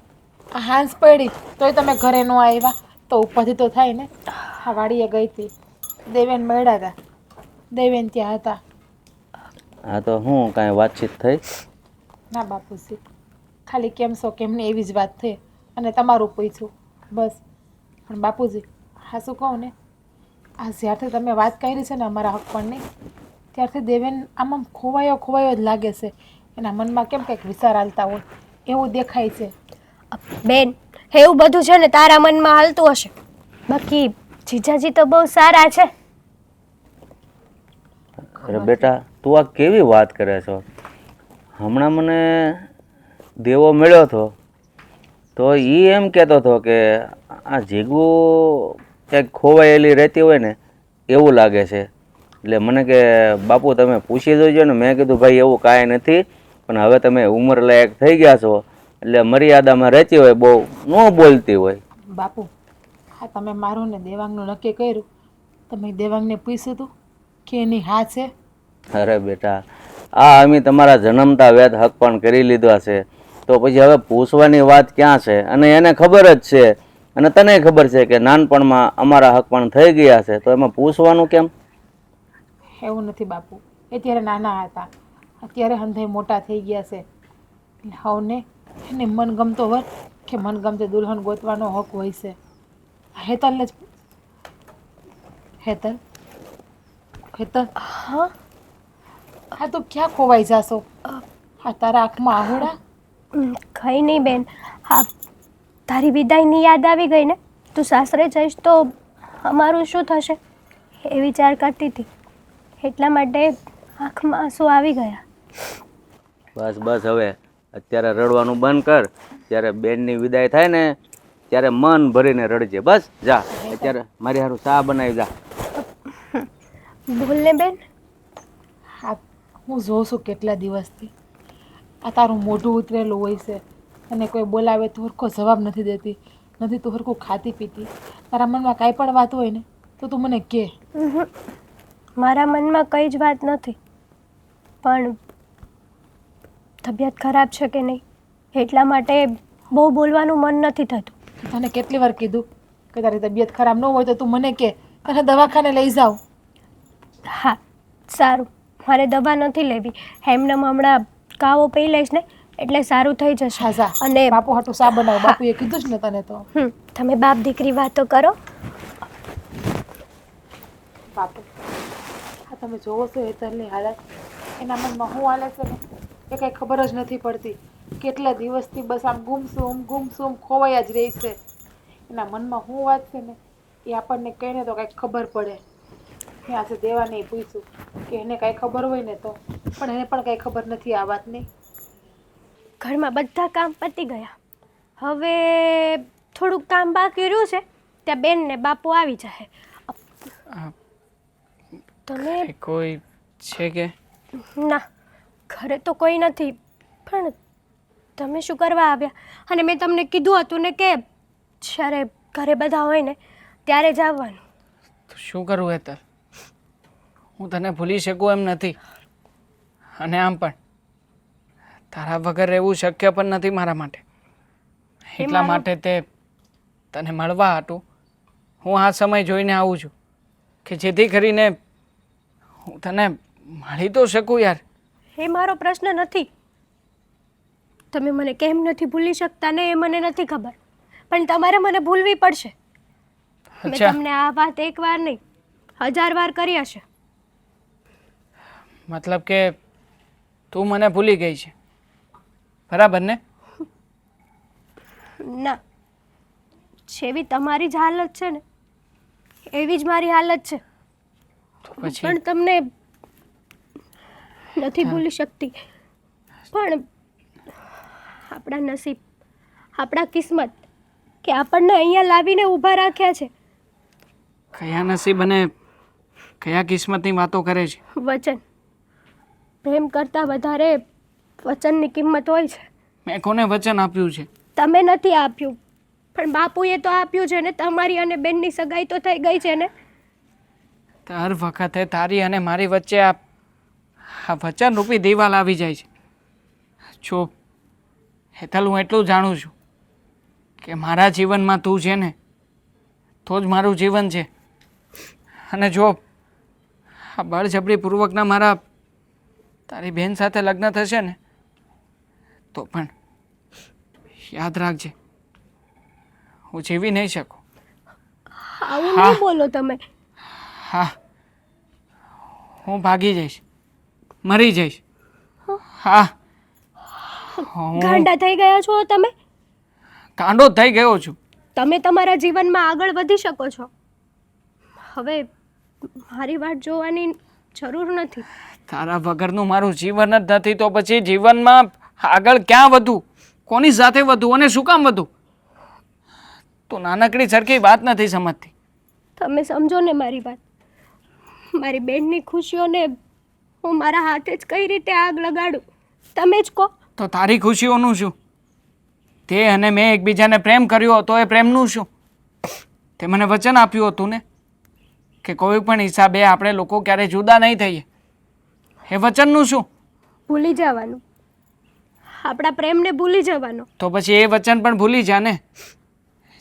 Speaker 1: આ હાંસ પડી તોય તમે ઘરે ન આવ્યા તો ઉપાધિ તો થાય ને. હા, વાડીએ ગઈ હતી, દેવેન મળ્યા હતા, દેવેન ત્યાં હતા.
Speaker 5: હા, તો હું કાંઈ વાતચીત થઈ?
Speaker 1: ના બાપુજી, ખાલી કેમ છો કેમ ને એવી જ વાત થઈ અને તમારું પૂછ્યું બસ. પણ બાપુજી, હા શું કહું ને, આ જ્યારથી તમે વાત કરી છે ને અમારા હક પણની, ત્યારથી દેવેન આમ ખોવાયો જ લાગે છે. એના મનમાં કેમ કંઈક વિચાર હાલતા હોય એવું દેખાય છે.
Speaker 4: બેન, એવું બધું છે ને તારા મનમાં હાલતું હશે, બાકી જીજાજી તો બહુ સારા છે.
Speaker 5: અરે બેટા, તું આ કેવી વાત કરે છો? હમણાં મને દેવો મળ્યો હતો તો એ એમ કહેતો હતો કે આ જીગુ ક્યાંક ખોવાયેલી રહેતી હોય ને એવું લાગે છે. એટલે મને કે બાપુ તમે પૂછી જોજો ને. મેં કીધું ભાઈ એવું કાંઈ નથી, પણ હવે તમે ઉંમર લાયક થઈ ગયા છો એટલે મર્યાદામાં રહેતી હોય, બહુ ન બોલતી હોય.
Speaker 1: બાપુ, હા તમે મારું ને દેવાંગનું નક્કી કર્યું, તમે દેવાંગને પૂછ્યું હતું કે એની હા છે?
Speaker 5: અરે બેટા, આ અમે તમારા જન્મતા વેદ હક પણ કરી લીધા છે, તો પછી હવે પૂછવાની વાત ક્યાં છે? અને એને ખબર જ છે અને તને ખબર છે કે નાનપણમાં અમારા હક પણ થઈ ગયા છે, તો એમાં પૂછવાનું કેમ?
Speaker 1: એવું નથી બાપુ, એ ત્યારે નાના હતા, અત્યારે હંધાઈ મોટા થઈ ગયા છે. એટલે હવને એને મનગમતો વર કે મનગમતી દુલ્હન ગોતવાનો હક હોય છે. હેતલને જ હેતલ હેતલ
Speaker 4: હા
Speaker 1: હા તો ક્યાં ખોવાઈ જાશો? હા તારા આંખમાં આહોડા?
Speaker 4: કંઈ નહીં બેન, હા તારી વિદાયની યાદ આવી ગઈ ને. તું સાસરે જઈશ તો અમારું શું થશે એ વિચાર કરતી હતી, એટલા માટે આંખમાં આંસુ આવી ગયા.
Speaker 5: બસ બસ, હવે અત્યારે રડવાનું બંધ કર. જ્યારે બેનની વિદાય થાય ને ત્યારે મન ભરીને રડજે. બસ જા, અત્યારે મારી હારું ચા બનાવી જા.
Speaker 4: બોલ ને બેન.
Speaker 1: હા હું જોઉં છું કેટલા દિવસથી આ તારું મોઢું ઉતરેલું હોય છે અને કોઈ બોલાવે તો હરખો જવાબ નથી દેતી, નથી તું હરખું ખાતી પીતી. તારા મનમાં કાંઈ પણ વાત હોય ને તો તું મને કહે.
Speaker 4: મારા મનમાં કંઈ જ વાત નથી, પણ તબિયત ખરાબ છે કે નહીં એટલા માટે બહુ બોલવાનું મન નથી થતું.
Speaker 1: તને કેટલી વાર કીધું કે તારી તબિયત ખરાબ ન હોય તો તું મને કહે, તને દવાખાને લઈ જાઉં.
Speaker 4: હા સારું, મારે દવા નથી લેવી, એમનેમ હમણાં કાવો પી લઈશ ને એટલે સારું થઈ જશે.
Speaker 1: હા જા,
Speaker 4: અને
Speaker 1: બાપુ હાટું સા બનાવ. બાપુએ કીધું જ ને તને તો.
Speaker 4: તમે બાપ દીકરી વાતો કરો.
Speaker 1: બાપુ હા તમે જોવો છો હેતલની હાલત, એના મનમાં શું હાલે છે ને એ કંઈ ખબર જ નથી પડતી. કેટલા દિવસથી બસ આમ ગુમસુમ ખોવાયા જ રહી છે. એના મનમાં શું વાત છે ને એ આપણને કહીને તો કાંઈક ખબર પડે. મેં આજે દેવાને પૂછ્યું કે એને કાંઈ ખબર હોય ને તો, પણ એને પણ કાંઈ ખબર નથી આ વાતની.
Speaker 4: ઘરમાં બધા કામ પતી ગયા, હવે થોડુંક કામ બાકી રહ્યું છે, ત્યાં બેન ને બાપુ આવી જાય. તમે
Speaker 3: કોઈ છે કે?
Speaker 4: ના, ઘરે તો કોઈ નથી, પણ તમે શું કરવા આવ્યા? અને મેં તમને કીધું હતું ને કે જ્યારે ઘરે બધા હોય ને ત્યારે જ આવવાનું.
Speaker 3: તો શું કરું હેતલ, હું તને ભૂલી શકું એમ નથી, અને આમ પણ તારા વગર રહેવું શક્ય પણ નથી મારા માટે. એટલા માટે તે તને મળવા હતું હું આ સમય જોઈને આવું છું કે જેથી કરીને હું તને મળી તો શકું યાર.
Speaker 4: એ મારો પ્રશ્ન નથી. તમે મને કેમ નથી ભૂલી શકતા ને એ મને નથી ખબર, પણ તમારે મને ભૂલવી પડશે. મેં
Speaker 3: અચ્છા,
Speaker 4: તમને આ વાત એકવાર નહીં 1000 વાર કરી હશે.
Speaker 3: મતલબ કે તું મને ભૂલી ગઈ છે, બરાબર ને?
Speaker 4: ના, જેવી તમારી જ હાલત છે ને એવી જ મારી હાલત છે,
Speaker 3: તો પછી
Speaker 4: પણ તમને નથી ભૂલી શકતી. પણ આપણા નસીબ, આપણા કિસ્મત કે આપણને અહીંયા લાવીને ઊભા રાખ્યા છે.
Speaker 3: કયા નસીબ અને કયા કિસ્મતની વાતો કરે છે?
Speaker 4: વચન, પ્રેમ કરતાં વધારે વચનની કિંમત હોય છે.
Speaker 3: મેં કોને વચન આપ્યું છે?
Speaker 4: તમે નથી આપ્યું, પણ બાપુએ તો આપ્યું છે ને. તમારી અને બેનની સગાઈ તો થઈ ગઈ છે ને.
Speaker 3: દર વખતે તારી અને મારી વચ્ચે આ વચનરૂપી દિવાલ આવી જાય છે. જો હેતલ, હું એટલું જાણું છું કે મારા જીવનમાં તું છે ને તો જ મારું જીવન છે. અને જો આ બળજબરીપૂર્વકના મારા તારી બહેન સાથે લગ્ન થશે ને તો પણ યાદ રાખજે, હું જીવી નહીં શકું.
Speaker 4: આવું નહીં બોલો તમે.
Speaker 3: હા, હું ભાગી જઈશ, મરી જઈશ. હા, હું
Speaker 4: ગાંડા થઈ ગયા છો તમે.
Speaker 3: કાંડો થઈ ગયો છું.
Speaker 4: તમે તમારા જીવનમાં આગળ વધી શકો છો. હવે મારી વાત જોવાની જરૂર નથી.
Speaker 3: તારા વગરનું મારું જીવન જ નથી તો પછી જીવનમાં આગળ ક્યાં વધુ, કોની સાથે વધુ અને શું કામ વધુ? તું નાનકડી સરખી વાત નથી સમજતી.
Speaker 4: તમે સમજો ને મારી વાત. મારી બેનની ખુશીઓને હું મારા હાથે જ કઈ રીતે આગ લગાડું તમે જ કહો.
Speaker 3: તો તારી ખુશીઓનું શું? તે અને મેં એકબીજાને પ્રેમ કર્યો હતો એ પ્રેમનું શું? તે મને વચન આપ્યું હતું ને કે કોઈ પણ હિસાબે આપણે લોકો ક્યારેય જુદા નહીં થઈએ. એ વચનનું શું?
Speaker 4: ભૂલી જવાનું, આપણા પ્રેમને ભૂલી જવાનો.
Speaker 3: તો પછી એ વચન પણ ભૂલી જા ને.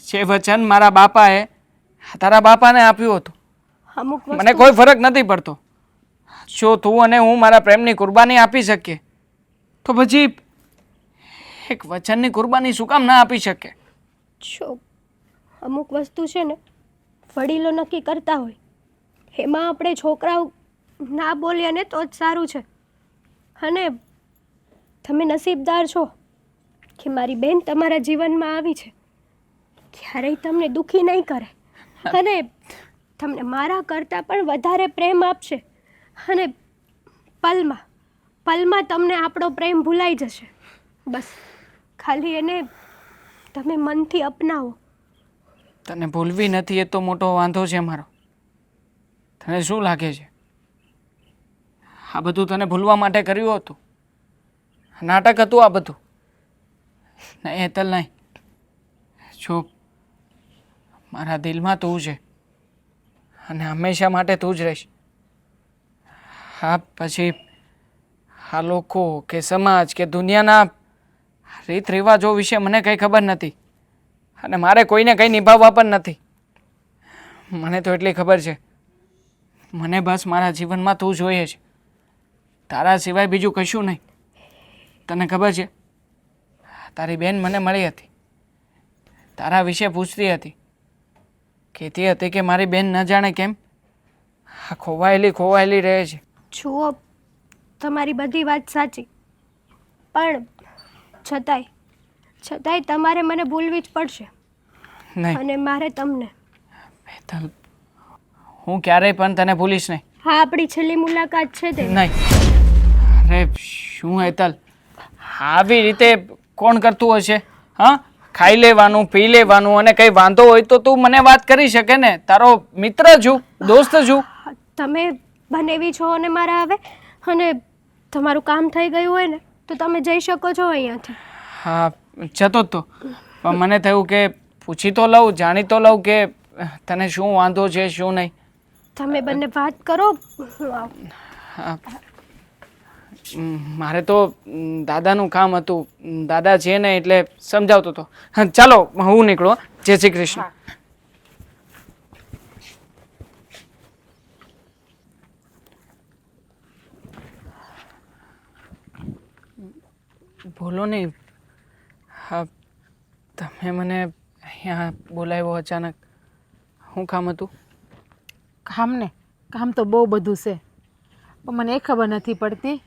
Speaker 3: જે વચન મારા બાપાએ તારા બાપાને આપ્યું હતું.
Speaker 4: અમુક
Speaker 3: મને કોઈ ફરક નથી પડતો. જો તું અને હું મારા પ્રેમની કુરબાની આપી શકીએ તો પછી એક વચનની કુરબાની શું કામ ના આપી શકે?
Speaker 4: જો અમુક વસ્તુ છે ને વડીલો નક્કી કરતા હોય, એમાં આપણે છોકરાઓ ના બોલીએ ને તો જ સારું છે. અને તમે નસીબદાર છો કે મારી બેન તમારા જીવનમાં આવી છે. ક્યારેય તમને દુઃખી નહીં કરે અને તમને મારા કરતાં પણ વધારે પ્રેમ આપશે. અને પલમાં તમને આપણો પ્રેમ ભૂલાઈ જશે. બસ ખાલી એને તમે મનથી અપનાવો.
Speaker 3: તને ભૂલવી નથી એ તો મોટો વાંધો છે મારો. તને શું લાગે છે આ બધું તને ભૂલવા માટે કર્યું હતું? નાટક હતું આ બધું? નહીં હેતલ, નહીં. જો મારા દિલમાં તું છે અને હંમેશા માટે તું જ રહીશ. હા, પછી આ લોકો કે સમાજ કે દુનિયાના રીત રિવાજો વિશે મને કંઈ ખબર નથી અને મારે કોઈને કંઈ નિભાવવા પણ નથી. મને તો એટલી ખબર છે, મને બસ મારા જીવનમાં તું જોઈએ છે. તારા સિવાય બીજું કશું નહીં. તને ખબર છે તારી બેન મને મળી હતી, તારા વિશે પૂછતી હતી, કહેતી હતી કે મારી બેન ન જાણે કેમ આ ખોવાયેલી રહે છે.
Speaker 4: જુઓ, તમારી બધી વાત સાચી, પણ છતાંય તમારે મને ભૂલવી જ પડશે.
Speaker 3: નહીં
Speaker 4: અને મારે તમને.
Speaker 3: હેતલ, હું ક્યારેય પણ તને ભૂલીશ નહીં.
Speaker 4: હા, આપણી છેલ્લી મુલાકાત છે તે.
Speaker 3: નહીં. અરે શું હેતલ, આવી રીતે કોણ કરતું હશે? હા, ખાઈ લેવાનું, પી લેવાનું અને કંઈ વાંધો હોય તો તું મને વાત કરી શકે ને. તારો મિત્ર છું, દોસ્ત છું.
Speaker 4: તમે બનેવી છો અને મારા હવે, અને તમારું કામ થઈ ગયું હોય ને તો તમે જઈ શકો છો અહીંયાથી.
Speaker 3: હા, જતો જ તો, પણ મને થયું કે પૂછી તો લઉં, જાણી તો લઉં કે તને શું વાંધો છે શું નહીં.
Speaker 4: તમે બંને વાત કરો, હું આવું.
Speaker 3: હા, મારે તો દાદાનું કામ હતું. દાદા છે ને એટલે સમજાવતો હતો. હા, ચાલો હું નીકળું. જય શ્રી કૃષ્ણ. બોલો નહીં. હા, તમે મને અહીંયા બોલાવ્યો અચાનક. શું કામ હતું?
Speaker 1: કામ તો બહુ બધું છે, પણ મને એ ખબર નથી પડતી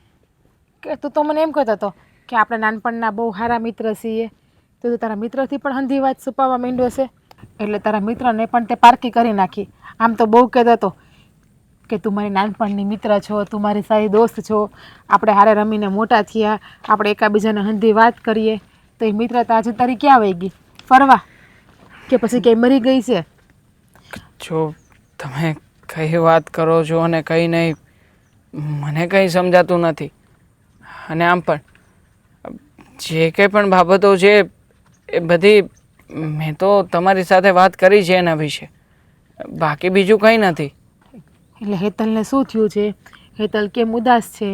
Speaker 1: કે તું તો મને એમ કહેતો હતો કે આપણે નાનપણના બહુ સારા મિત્ર છીએ, તો તું તારા મિત્રથી પણ હંધી વાત છુપાવવા માંડ્યો છે. એટલે તારા મિત્રને પણ તે પારકી કરી નાખી. આમ તો બહુ કહેતો હતો કે તું મારી નાનપણની મિત્ર છો, તું મારી સારી દોસ્ત છો, આપણે હારે રમીને મોટા થયા, આપણે એકાબીજાને હંધી વાત કરીએ. તો એ મિત્રતા આજે તારી ક્યાં વહી ગઈ? ફરવા કે પછી ક્યાંય મરી ગઈ છે?
Speaker 3: જો તમે કઈ વાત કરો છો અને કઈ નહીં, મને કંઈ સમજાતું નથી. અને આમ પણ જે કંઈ પણ બાબતો છે એ બધી મેં તો તમારી સાથે વાત કરી છે એના વિશે, બાકી બીજું કંઈ નથી.
Speaker 1: એટલે હેતલને શું થયું છે? હેતલ કેમ ઉદાસ છે?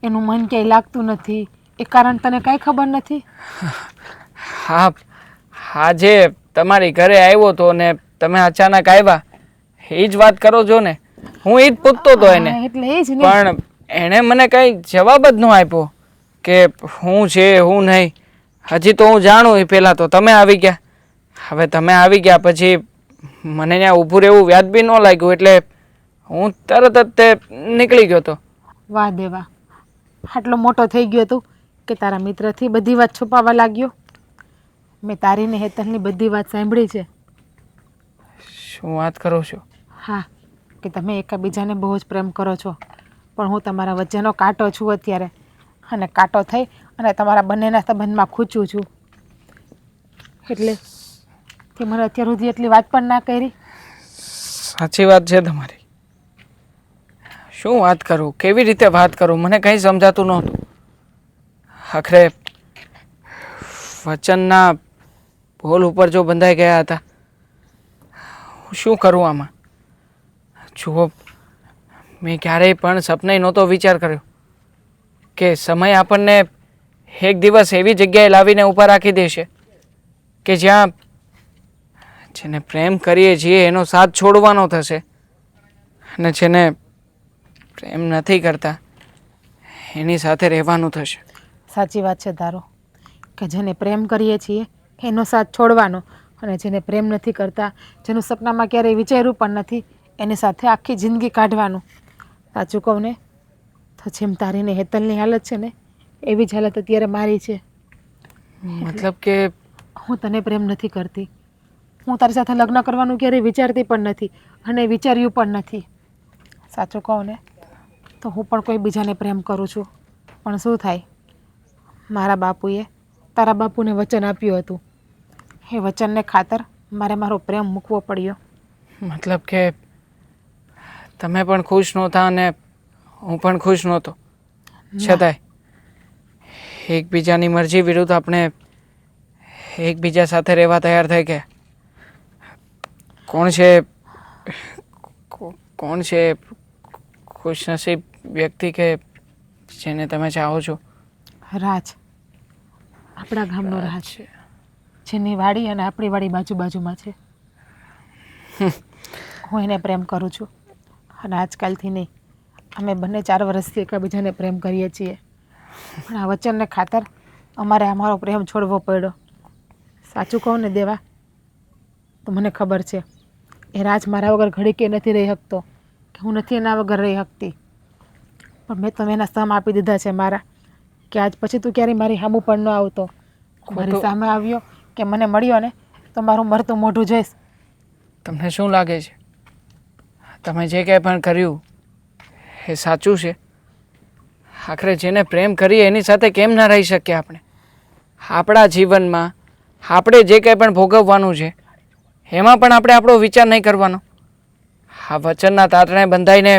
Speaker 1: એનું મન ક્યાંય લાગતું નથી, એ કારણ તને કાંઈ ખબર નથી?
Speaker 3: હા, આજે તમારી ઘરે આવ્યો હતો ને તમે અચાનક આવ્યા, એ જ વાત કરો છો ને? હું એ જ પૂછતો હતો એને,
Speaker 1: હા, એટલે એ જ ને.
Speaker 3: પણ એણે મને કંઈ જવાબ જ ન આપ્યો કે હું છે હું નહીં. હજી તો હું જાણું એ પહેલાં તો તમે આવી ગયા. હવે તમે આવી ગયા પછી મને ત્યાં ઊભું રહેવું વ્યાજબી ન લાગ્યું, એટલે હું તરત જ તે નીકળી ગયો હતો.
Speaker 1: વાહ દેવા, આટલો મોટો થઈ ગયો તું કે તારા મિત્રથી બધી વાત છુપાવવા લાગ્યો. મેં તારી ને હેતલની બધી વાત સાંભળી છે.
Speaker 3: શું વાત કરો છો?
Speaker 1: હા, કે તમે એકબીજાને બહુ જ પ્રેમ કરો છો, પણ હું તમારા વચ્ચેનો કાંટો છું અત્યારે, અને કાંટો થઈ અને તમારા બંનેના સંબંધમાં ખૂંચું છું. એટલે તે મને અત્યાર સુધી એટલી વાત પણ ના કરી.
Speaker 3: સાચી વાત છે તમારી. શું વાત કરું, કેવી રીતે વાત કરું, મને કંઈ સમજાતું નહોતું. આખરે વચનના બોલ ઉપર જો બંધાઈ ગયા હતા. હું શું કરું આમાં? જુઓ, મેં ક્યારેય પણ સપને નહોતો વિચાર કર્યો કે સમય આપણને એક દિવસ એવી જગ્યાએ લાવીને ઊભા રાખી દેશે કે જ્યાં જેને પ્રેમ કરીએ છીએ એનો સાથ છોડવાનો થશે, અને જેને પ્રેમ નથી કરતા એની સાથે રહેવાનું થશે.
Speaker 1: સાચી વાત છે તારો, કે જેને પ્રેમ કરીએ છીએ એનો સાથ છોડવાનો, અને જેને પ્રેમ નથી કરતા, જેનું સપનામાં ક્યારેય વિચાર્યું પણ નથી, એની સાથે આખી જિંદગી કાઢવાનું. સાચું કહું ને તો જેમ તારી ને હેતલની હાલત છે ને, એવી જ હાલત અત્યારે મારી છે.
Speaker 3: મતલબ કે
Speaker 1: હું તને પ્રેમ નથી કરતી, હું તારી સાથે લગ્ન કરવાનું ક્યારેય વિચારતી પણ નથી, અને વિચાર્યું પણ નથી. સાચું કહું ને તો હું પણ કોઈ બીજાને પ્રેમ કરું છું, પણ શું થાય, મારા બાપુએ તારા બાપુને વચન આપ્યું હતું, એ વચનને ખાતર મારે મારો પ્રેમ મૂકવો પડ્યો.
Speaker 3: મતલબ કે તમે પણ ખુશ નહોતા અને હું પણ ખુશ નહોતો, છતાંય એકબીજાની મરજી વિરુદ્ધ આપણે એકબીજા સાથે રહેવા તૈયાર થઈ ગયા. કોણ છે ખુશનસીબ વ્યક્તિ કે જેને તમે ચાહો છો?
Speaker 1: રાજ, આપણા ગામનો રાજ, જેની વાડી અને આપણી વાડી બાજુ બાજુમાં છે. હું એને પ્રેમ કરું છું, અને આજકાલથી નહીં, અમે બંને 4 વર્ષથી એકબીજાને પ્રેમ કરીએ છીએ, પણ આ વચનને ખાતર અમારે અમારો પ્રેમ છોડવો પડ્યો. સાચું કહું ને દેવા, તો મને ખબર છે એ રાજ મારા વગર ઘડીકે નથી રહી શકતો, કે હું નથી એના વગર રહી શકતી, પણ મેં તો એના સમ આપી દીધા છે મારા, કે આજ પછી તું ક્યારેય મારી સામું પણ ન આવતો. મારી સામે આવ્યો કે મને મળ્યો ને તો મારું મરતું મોઢું જોઈશ.
Speaker 3: તમને શું લાગે છે તમે જે કંઈ પણ કર્યું એ સાચું છે? આખરે જેને પ્રેમ કરીએ એની સાથે કેમ ના રહી શકીએ આપણે? આપણા જીવનમાં આપણે જે કંઈ પણ ભોગવવાનું છે એમાં પણ આપણે આપણો વિચાર નહીં કરવાનો? આ વચનના તાતણે બંધાઈને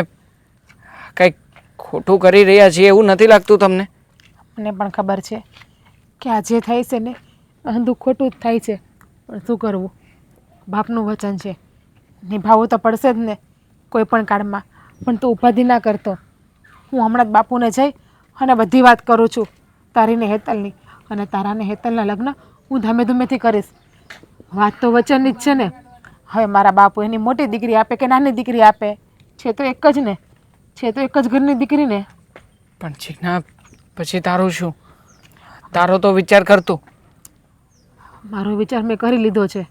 Speaker 3: કંઈક ખોટું કરી રહ્યા છીએ એવું નથી લાગતું તમને?
Speaker 1: મને પણ ખબર છે કે આ જે થાય છે ને અંધું ખોટું જ થાય છે, પણ શું કરવું, બાપનું વચન છે, નિભાવવું તો પડશે જ ને કોઈ પણ કાળમાં. પણ તું ઉપાધિ ના કરતો, હું હમણાં જ બાપુને જઈ અને બધી વાત કરું છું, તારીને હેતલની, અને તારાને હેતલના લગ્ન હું ધીમે ધીમેથી કરીશ. વાત તો વચનની જ છે ને. હવે મારા બાપુ એની મોટી દીકરી આપે કે નાની દીકરી આપે, છે તો એક જ ને, છે તો એક જ ઘરની દીકરી ને.
Speaker 3: પણ જીજ્ઞા, પછી તારું શું? તારો તો વિચાર કરતું.
Speaker 1: મારો વિચાર મેં કરી લીધો છે.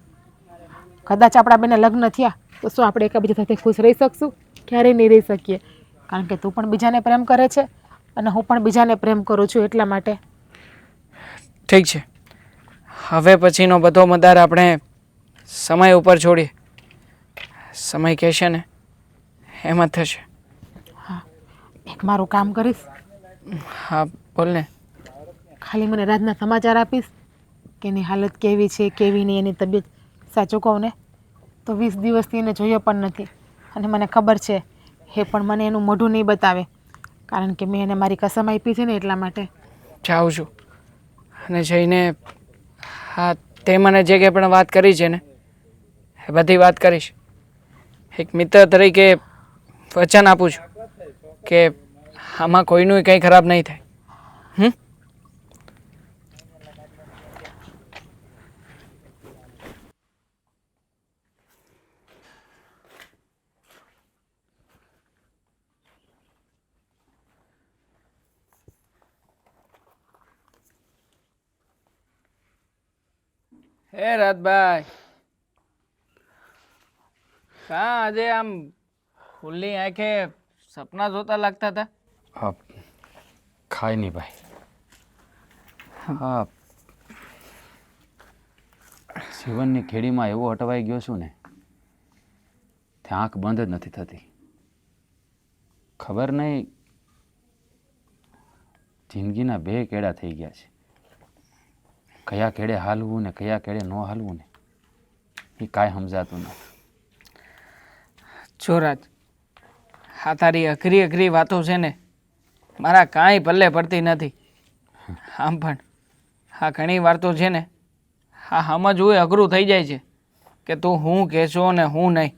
Speaker 1: કદાચ આપણા બેને લગ્ન થયા તો શું આપણે એકબીજા સાથે ખુશ રહી શકશું? ક્યારેય નહીં રહી શકીએ, કારણ કે તું પણ બીજાને પ્રેમ કરે છે અને હું પણ બીજાને પ્રેમ કરું છું, એટલા માટે.
Speaker 3: ઠીક છે, હવે પછીનો બધો મદાર આપણે સમય ઉપર છોડીએ. સમય કહેશે ને એમ જ થશે.
Speaker 1: હા, એક મારું કામ કરીશ?
Speaker 3: હા બોલ ને.
Speaker 1: ખાલી મને રાતના સમાચાર આપીશ કે એની હાલત કેવી છે, કેવી નહીં, એની તબિયત. સાચું કહું ને તો 20 દિવસથી એને જોયો પણ નથી, અને મને ખબર છે એ પણ મને એનું મોઢું નહીં બતાવે, કારણ કે મેં એને મારી કસમ આપી છે ને, એટલા માટે.
Speaker 3: જાઉં છું અને જઈને હા તે મને જે કંઈ પણ વાત કરી છે ને એ બધી વાત કરીશ. એક મિત્ર તરીકે વચન આપું છું કે આમાં કોઈનું કંઈ ખરાબ નહીં થાય. હે રાતભાઈ, હા આજે આમ ખુલ્લી આંખે સપના જોતા લાગતા હતા?
Speaker 2: હા, ખાય નહીં ભાઈ. હા, જીવનની ખેડીમાં એવો અટવાઈ ગયો છું ને, ત્યાં આંખ બંધ જ નથી થતી. ખબર નહીં જિંદગીના બે કેડા થઈ ગયા છે. કયા કેડે હાલવું ને કયા કેડે ન હાલવું ને એ કાંઈ સમજાતું નથી.
Speaker 3: જો રાજ, આ તારી અઘરી અઘરી વાતો છે ને મારા કાંઈ પલ્લે પડતી નથી. આમ પણ આ ઘણી વાર તો છે ને આ સમજવું એ અઘરું થઈ જાય છે કે તું હું કહેશો ને હું નહીં.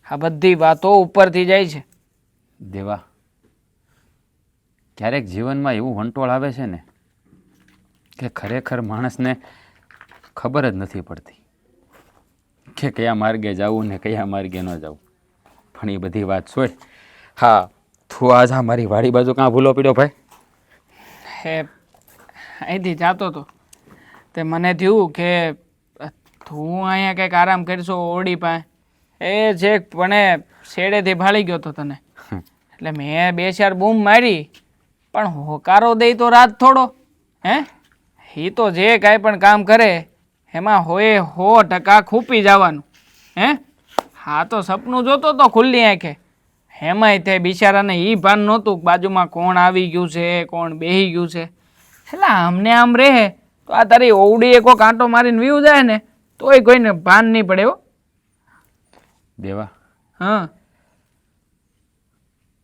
Speaker 3: આ બધી વાતો ઉપરથી જાય છે.
Speaker 2: દેવા, ક્યારેક જીવનમાં એવું વંટોળ આવે છે ને કે ખરેખર માણસને ખબર જ નથી પડતી કે કયા માર્ગે જવું ને કયા માર્ગે ન જવું. પણ એ બધી વાત છોડ. હા, તું આજ આ મારી વાડી બાજુ કાં ભૂલો પડ્યો ભાઈ?
Speaker 3: હે, અહીંથી જાતો હતો તે મને થયું કે તું અહીંયા કંઈક આરામ કરશો ઓરડી પાસે. એ જે પણ શેડેથી ભાળી ગયો હતો તને, એટલે મેં 2-4 બૂમ મારી, પણ હોકારો દઈ તો રાત થોડો. હે, એ તો જે કાંઈ પણ કામ કરે એમાં હોય 100% ખૂપી જવાનું. હે, હા તો સપનું જોતો તો ખુલ્લી આંખે, એમાંય તે બિચારાને એ ભાન નહોતું બાજુમાં કોણ આવી ગયું છે, કોણ બેહી ગયું છે. એટલે આમને આમ રહે તો આ તારી ઓવડીએ કોઈ કાંટો મારીને વીવું જાય ને તોય કોઈને ભાન નહીં પડે. હો
Speaker 2: દેવા,
Speaker 3: હા,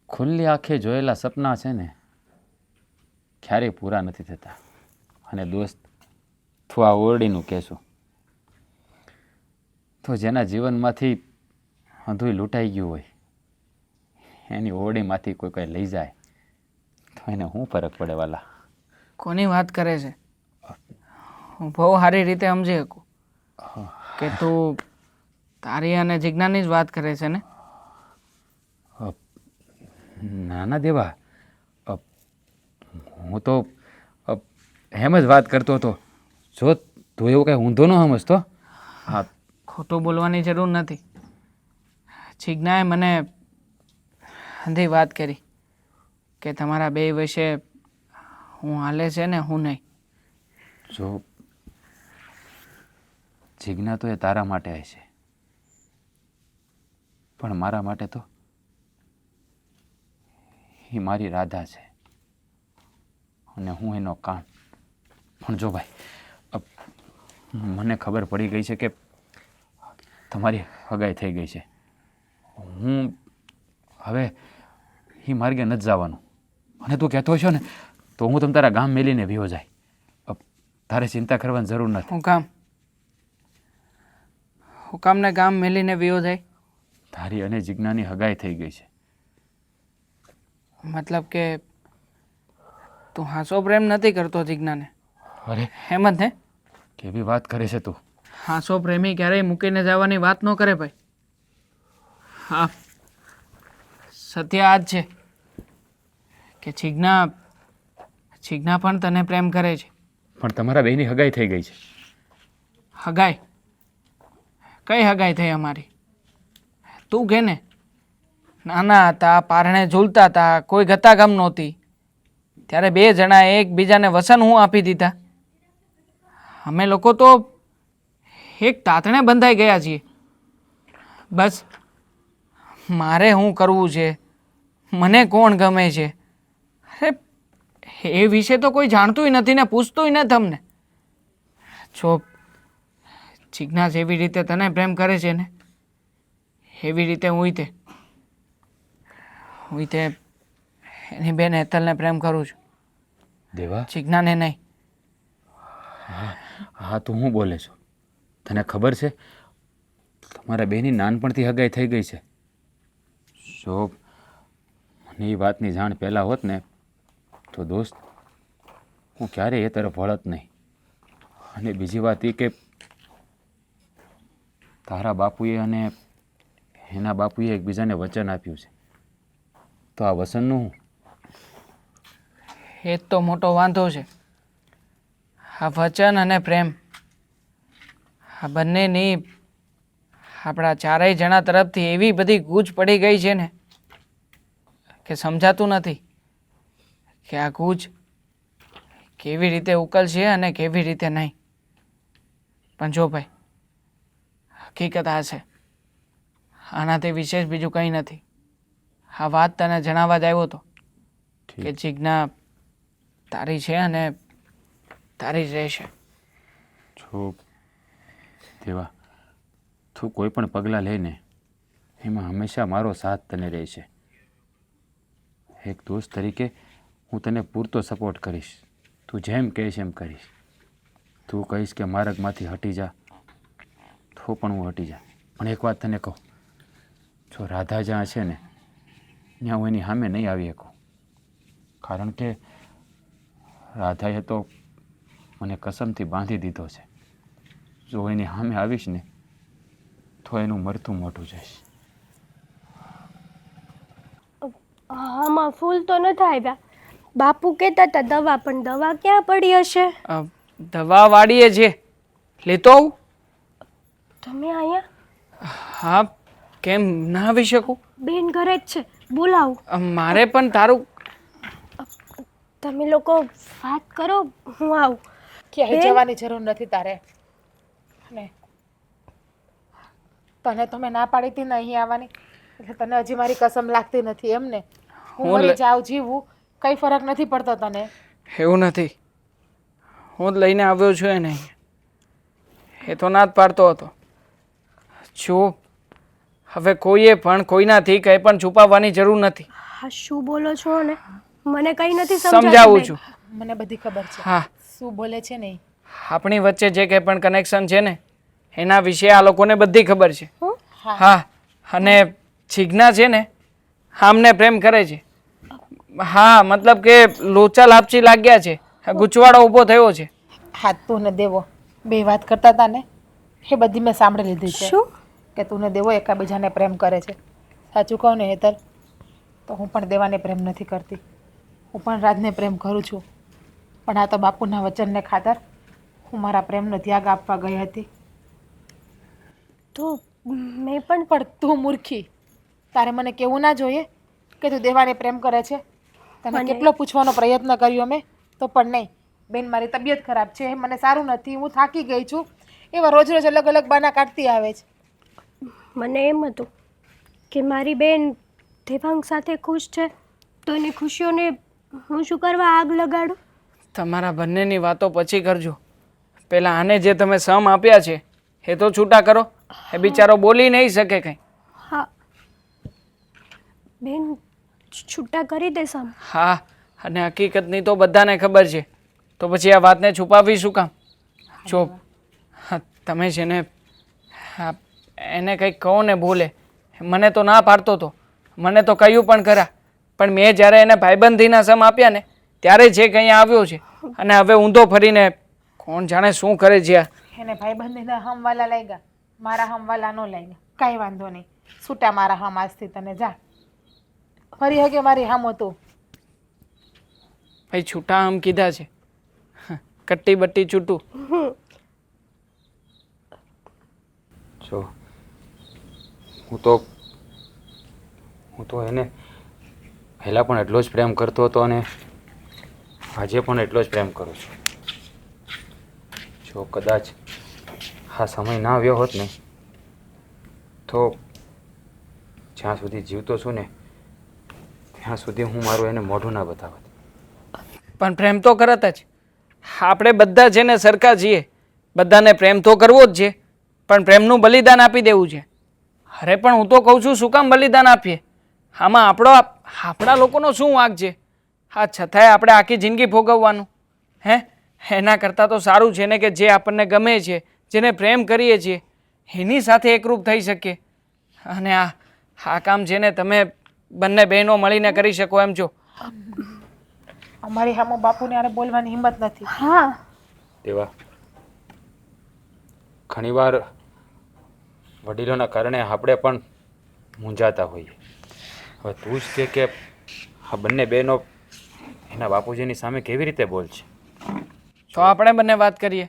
Speaker 2: ખુલ્લી આંખે જોયેલા સપના છે ને ક્યારેય પૂરા નથી થતા. અને દોસ્ત, તું આ ઓરડીનું કહેશું તો જેના જીવનમાંથી અંધું લૂંટાઈ ગયું હોય એની ઓરડીમાંથી કોઈ કંઈ લઈ જાય તો એને શું ફરક પડે વાલા?
Speaker 3: કોની વાત કરે છે? હું બહુ સારી રીતે સમજી શકું કે તું તારી અને જિજ્ઞાની જ વાત કરે છે ને.
Speaker 2: ના ના દેવા, હું તો એમ જ વાત કરતો હતો. જો તું એવું કાંઈ ઊંધો ન સમજતો. હા,
Speaker 3: ખોટું બોલવાની જરૂર નથી. જિજ્ઞાએ મને અંધી વાત કરી કે તમારા બે વચ્ચે હું હાલે છે ને હું નહીં.
Speaker 2: જો જિજ્ઞા તો એ તારા માટે હશે, પણ મારા માટે તો એ મારી રાધા છે અને હું એનો કાન. પણ જો ભાઈ, મને ખબર પડી ગઈ છે કે તમારી હગાઈ થઈ ગઈ છે. હું હવે એ માર્ગે નથી જવાનું. અને તું કહેતો છો ને તો હું તમ તારા ગામ મેલીને વિયો જાય. તારે ચિંતા કરવાની જરૂર નથી.
Speaker 3: હું કામને ગામ મેલીને વિયો જાય?
Speaker 2: તારી અને જિજ્ઞાની હગાઈ થઈ ગઈ છે.
Speaker 3: મતલબ કે તું હાસો પ્રેમ નથી કરતો જિજ્ઞાને?
Speaker 2: અરે
Speaker 3: એમ જ ને?
Speaker 2: કેવી વાત કરે છે તું?
Speaker 3: હાસો પ્રેમી ક્યારેય મૂકીને જવાની વાત ન કરે ભાઈ. હા, સત્ય આ જ છે કે જિજ્ઞા પણ તને પ્રેમ કરે છે.
Speaker 2: પણ તમારા બેની હગાઈ થઈ ગઈ છે.
Speaker 3: હગાઈ? કઈ હગાઈ થઈ અમારી? તું કે ને, નાના હતા, પારણે ઝૂલતા હતા, કોઈ ગતાગમ નહોતી, ત્યારે 2 જણાએ એકબીજાને વસન હું આપી દીધા. અમે લોકો તો એક તાતણે બંધાઈ ગયા છીએ. બસ મારે શું કરવું છે, મને કોણ ગમે છે, અરે એ વિશે તો કોઈ જાણતું નથી ને પૂછતું નથી અમને. જો જિજ્ઞા જેવી રીતે તને પ્રેમ કરે છે ને એવી રીતે હું એની બેન હેતલને પ્રેમ કરું છું.
Speaker 2: દેવા,
Speaker 3: જિજ્ઞાને નહીં.
Speaker 2: હા તું હું બોલે છો? તને ખબર છે તમારા બેની નાનપણથી હગાઈ થઈ ગઈ છે. જો મને એ વાતની જાણ પહેલાં હોત ને તો દોસ્ત હું ક્યારેય એ તરફ વળત નહીં. અને બીજી વાત એ કે તારા બાપુએ અને એના બાપુએ એકબીજાને વચન આપ્યું છે, તો આ વચનનું
Speaker 3: એ જ તો મોટો વાંધો છે. આ વચન અને પ્રેમ આ બંનેની આપણા 4 જણા તરફથી એવી બધી ગૂંચ પડી ગઈ છે ને કે સમજાતું નથી કે આ ગૂંચ કેવી રીતે ઉકલશે અને કેવી રીતે નહીં. પણ જો ભાઈ, હકીકત આ છે, આનાથી વિશેષ બીજું કંઈ નથી. આ વાત તને જણાવવા જ આવ્યો હતો કે જિજ્ઞા તારી છે અને તારી જ રહેશે.
Speaker 2: જો દેવા, તું કોઈ પણ પગલાં લઈને એમાં હંમેશા મારો સાથ તને રહેશે. એક દોસ્ત તરીકે હું તને પૂરતો સપોર્ટ કરીશ. તું જેમ કહીશ એમ કરીશ. તું કહીશ કે માર્ગમાંથી હટી જા તો પણ હું હટી જા. પણ એક વાત તને કહું, જો રાધા જ્યાં છે ને ત્યાં હું એની સામે નહીં આવી શકું. કારણ કે રાધાએ તો મને કસમથી બાંધી દીધો છે. જો એની સામે આવીશ ને તો એનું મરતું મોઢું જઈશ.
Speaker 4: આમાં ફૂલ તો નથી આવ્યા. બાપુ કહેતા હતા દવા, પણ દવા ક્યાં પડી હશે?
Speaker 3: દવા વાળીએ છે, લેતો આવું?
Speaker 4: તમે અહીંયા?
Speaker 3: હા, કેમ ના આવી શકું?
Speaker 4: બેન ઘરે જ છે, બોલાવું.
Speaker 3: મારે પણ તારું
Speaker 4: તમે લોકો વાત કરો, હું આવું.
Speaker 1: ક્યાંય
Speaker 4: બેન?
Speaker 1: જવાની જરૂર નથી તારે. અને તને તો મેં ના પાડી હતી ને અહીં આવવાની, એટલે તને હજી મારી કસમ લાગતી નથી એમ ને? હું
Speaker 3: હું
Speaker 1: મરી જાઉં જીવું કંઈ ફરક નથી પડતો તને.
Speaker 3: એવું નથી. હું જ લઈને આવ્યો છું એને અહીંયા. એ તો ના જ પાડતો હતો. જો હવે કોઈએ પણ કોઈનાથી કંઈ પણ છુપાવવાની જરૂર નથી.
Speaker 4: હા, શું બોલો છો ને? મને કંઈ નથી
Speaker 3: સમજાવું છું.
Speaker 1: મને બધી ખબર છે
Speaker 3: હા,
Speaker 1: શું બોલે છે ને ઈ.
Speaker 3: આપણી વચ્ચે જે કંઈ પણ કનેક્શન છે ને એના વિશે આ લોકોને બધી ખબર છે.
Speaker 4: હું?
Speaker 3: હા, અને જીજ્ઞા છે ને આમને પ્રેમ કરે છે. હા, મતલબ કે લોચા લાપચી લાગ્યા છે, ગૂંચવાડો ઊભો થયો છે.
Speaker 1: હાથ તું ને દેવો બે વાત કરતા હતા ને એ બધી મેં સાંભળી લીધી છે.
Speaker 4: શું?
Speaker 1: કે તું ને દેવો એકાબીજાને પ્રેમ કરે છે. સાચું કહું ને હેતલ, તો હું પણ દેવાને પ્રેમ નથી કરતી. હું પણ રાજને પ્રેમ કરું છું. પણ આ તો બાપુના વચનને ખાતર હું મારા પ્રેમનો ત્યાગ આપવા ગઈ હતી.
Speaker 4: તો મેં પણ
Speaker 1: પણ તું મૂર્ખી, તારે મને કેવું ના જોઈએ કે તું દેવાને પ્રેમ કરે છે? તને
Speaker 4: મને-
Speaker 1: કેટલો પૂછવાનો પ્રયત્ન કર્યો મેં તો પણ નહીં. બેન મારી તબિયત ખરાબ છે, મને સારું નથી, હું થાકી ગઈ છું, એવા રોજ રોજ અલગ અલગ બાના કાઢતી આવે છે.
Speaker 4: મને એમ હતું કે મારી બેન દેવાંગ સાથે ખુશ છે, તો એની ખુશીઓને હું શું કરવા આગ લગાડું?
Speaker 3: તમારા બંનેની વાતો પછી કરજો. પહેલાં આને જે તમે સમ આપ્યા છે એ તો છૂટા કરો. એ બિચારો બોલી નહીં શકે કંઈ.
Speaker 4: હા બેન, છૂટા કરી દેશ આમ.
Speaker 3: હા, અને હકીકતની તો બધાને ખબર છે, તો પછી આ વાતને છુપાવવી શું કામ? જો હા, તમે છે ને હા, એને કંઈક કહો ને બોલે. મને તો ના પાડતો હતો, મને તો કહ્યું પણ ખરા, પણ મેં જ્યારે એને ભાઈબંધીના સમ આપ્યા ને ત્યારે જે કંઈ આવ્યો છે, અને હવે ઊંધો ફરીને કોણ જાણે શું કરે છે આ.
Speaker 1: એને ભાઈબંધીના હમવાલા લાગ્યા, મારા હમવાલા ન લાગ્યા. કાંઈ વાંધો નહીં, છૂટા મારા હમ આજથી. તને જા ફરી હગે મારી હમ હતું.
Speaker 3: ભાઈ છૂટા આમ કીધા છે, કટ્ટી બટ્ટી છૂટું.
Speaker 2: જો હું તો એને પહેલાં પણ એટલો જ પ્રેમ કરતો હતો અને આજે પણ એટલો જ પ્રેમ કરું છું. જો કદાચ આ સમય ના આવ્યો હોત ને તો જ્યાં સુધી જીવતો છું ને ત્યાં સુધી હું મારું એને મોઢું ના બતાવત.
Speaker 3: પણ પ્રેમ તો કરત જ. આપણે બધા છે ને સરખા છીએ, બધાને પ્રેમ તો કરવો જ છે, પણ પ્રેમનું બલિદાન આપી દેવું છે. અરે પણ હું તો કહું છું શું કામ બલિદાન આપીએ? આમાં આપણા લોકોનો શું વાંક છે? હા, છતાંય આપણે આખી જિંદગી ભોગવવાનું હે? એના કરતાં તો સારું છે ને કે જે આપણને ગમે છે, જેને પ્રેમ કરીએ છીએ એની સાથે એકરૂપ થઈ શકીએ. અને આ કામ છે ને તમે બંને બહેનો મળીને કરી શકો એમ છો.
Speaker 1: અમારી હામો બાપુને આને બોલવાની હિંમત નથી.
Speaker 4: હા,
Speaker 2: દેવા, ઘણીવાર વડીલોના કારણે આપણે પણ મૂંઝાતા હોઈએ. હવે તું જ કે આ બંને બહેનો એના બાપુજીની સામે કેવી રીતે બોલશે?
Speaker 3: તો આપણે બંને વાત કરીએ.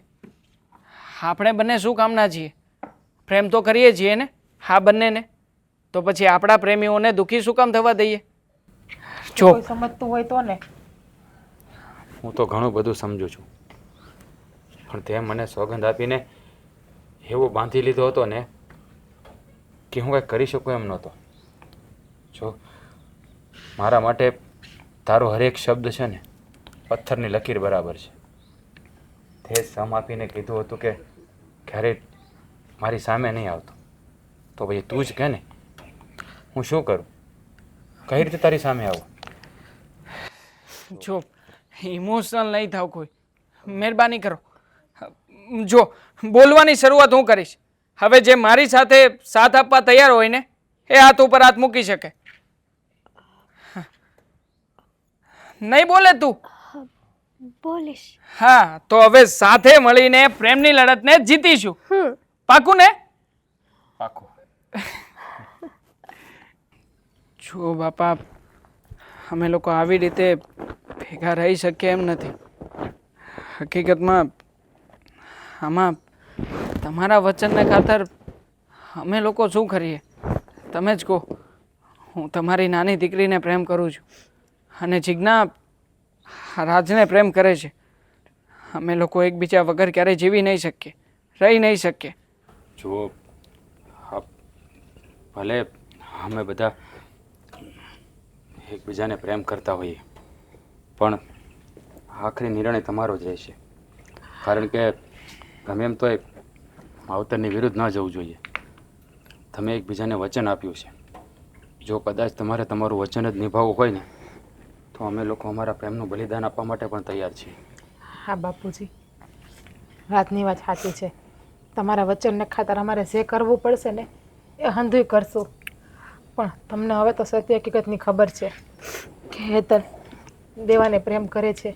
Speaker 3: આપણે બંને શું કામના છીએ? પ્રેમ તો કરીએ છીએ ને હા બંનેને, તો પછી આપણા પ્રેમીઓને દુઃખી શું કામ થવા દઈએ? જો
Speaker 1: કોઈ સમજતું હોય તો ને.
Speaker 2: હું તો ઘણું બધું સમજુ છું, પણ તે મને સોગંદ આપીને એવો બાંધી લીધો હતો ને કે હું કાંઈ કરી શકું એમ નહોતો. જો મારા માટે તારો હરેક શબ્દ છે ને પથ્થરની લકીર બરાબર છે. તે સમ આપીને કીધું હતું કે ક્યારેય મારી સામે નહીં આવતો. તો ભાઈ તું જ કહે ને, હું શું કરું? કઈ રીતે તારી સામે આવું?
Speaker 3: જો ઇમોશનલ નહીં થાવ કોઈ, મહેરબાની કરો. જો બોલવાની શરૂઆત હું કરીશ. હવે જે મારી સાથે સાથ આપવા તૈયાર હોય ને એ હાથ ઉપર હાથ મૂકી શકે. નહીં બોલે તું?
Speaker 4: બોલીશ.
Speaker 3: હા, તો હવે સાથે મળીને પ્રેમની લડતને જીતીશું. પાકું ને?
Speaker 2: પાકું.
Speaker 3: જો બાપા, અમે લોકો આવી રીતે ભેગા રહી શકીએ એમ નથી. હકીકતમાં આમાં તમારા વચનને ખાતર અમે લોકો શું કરીએ તમે જ કહો. હું તમારી નાની દીકરીને પ્રેમ કરું છું અને જીજ્ઞા રાજને પ્રેમ કરે છે. અમે લોકો એકબીજા વગર ક્યારેય જીવી નહીં શકીએ, રહી નહીં શકીએ.
Speaker 2: જુઓ, ભલે અમે બધા એકબીજાને પ્રેમ કરતા હોઈએ, પણ આખરી નિર્ણય તમારો જ રહેશે. કારણ કે ગમે એમ તો એક માવતરની વિરુદ્ધ ન જવું જોઈએ. તમે એકબીજાને વચન આપ્યું છે. જો કદાચ તમારે તમારું વચન જ નિભાવવું હોય ને, તો અમે લોકો અમારા પ્રેમનું બલિદાન આપવા માટે પણ તૈયાર છીએ.
Speaker 1: હા બાપુજી, વાતની વાત સાચી છે. તમારા વચનને ખાતર અમારે જે કરવું પડશે ને એ હંધુય કરશું. પણ તમને હવે તો સત્ય હકીકતની ખબર છે કે હેતલ દેવાને પ્રેમ કરે છે.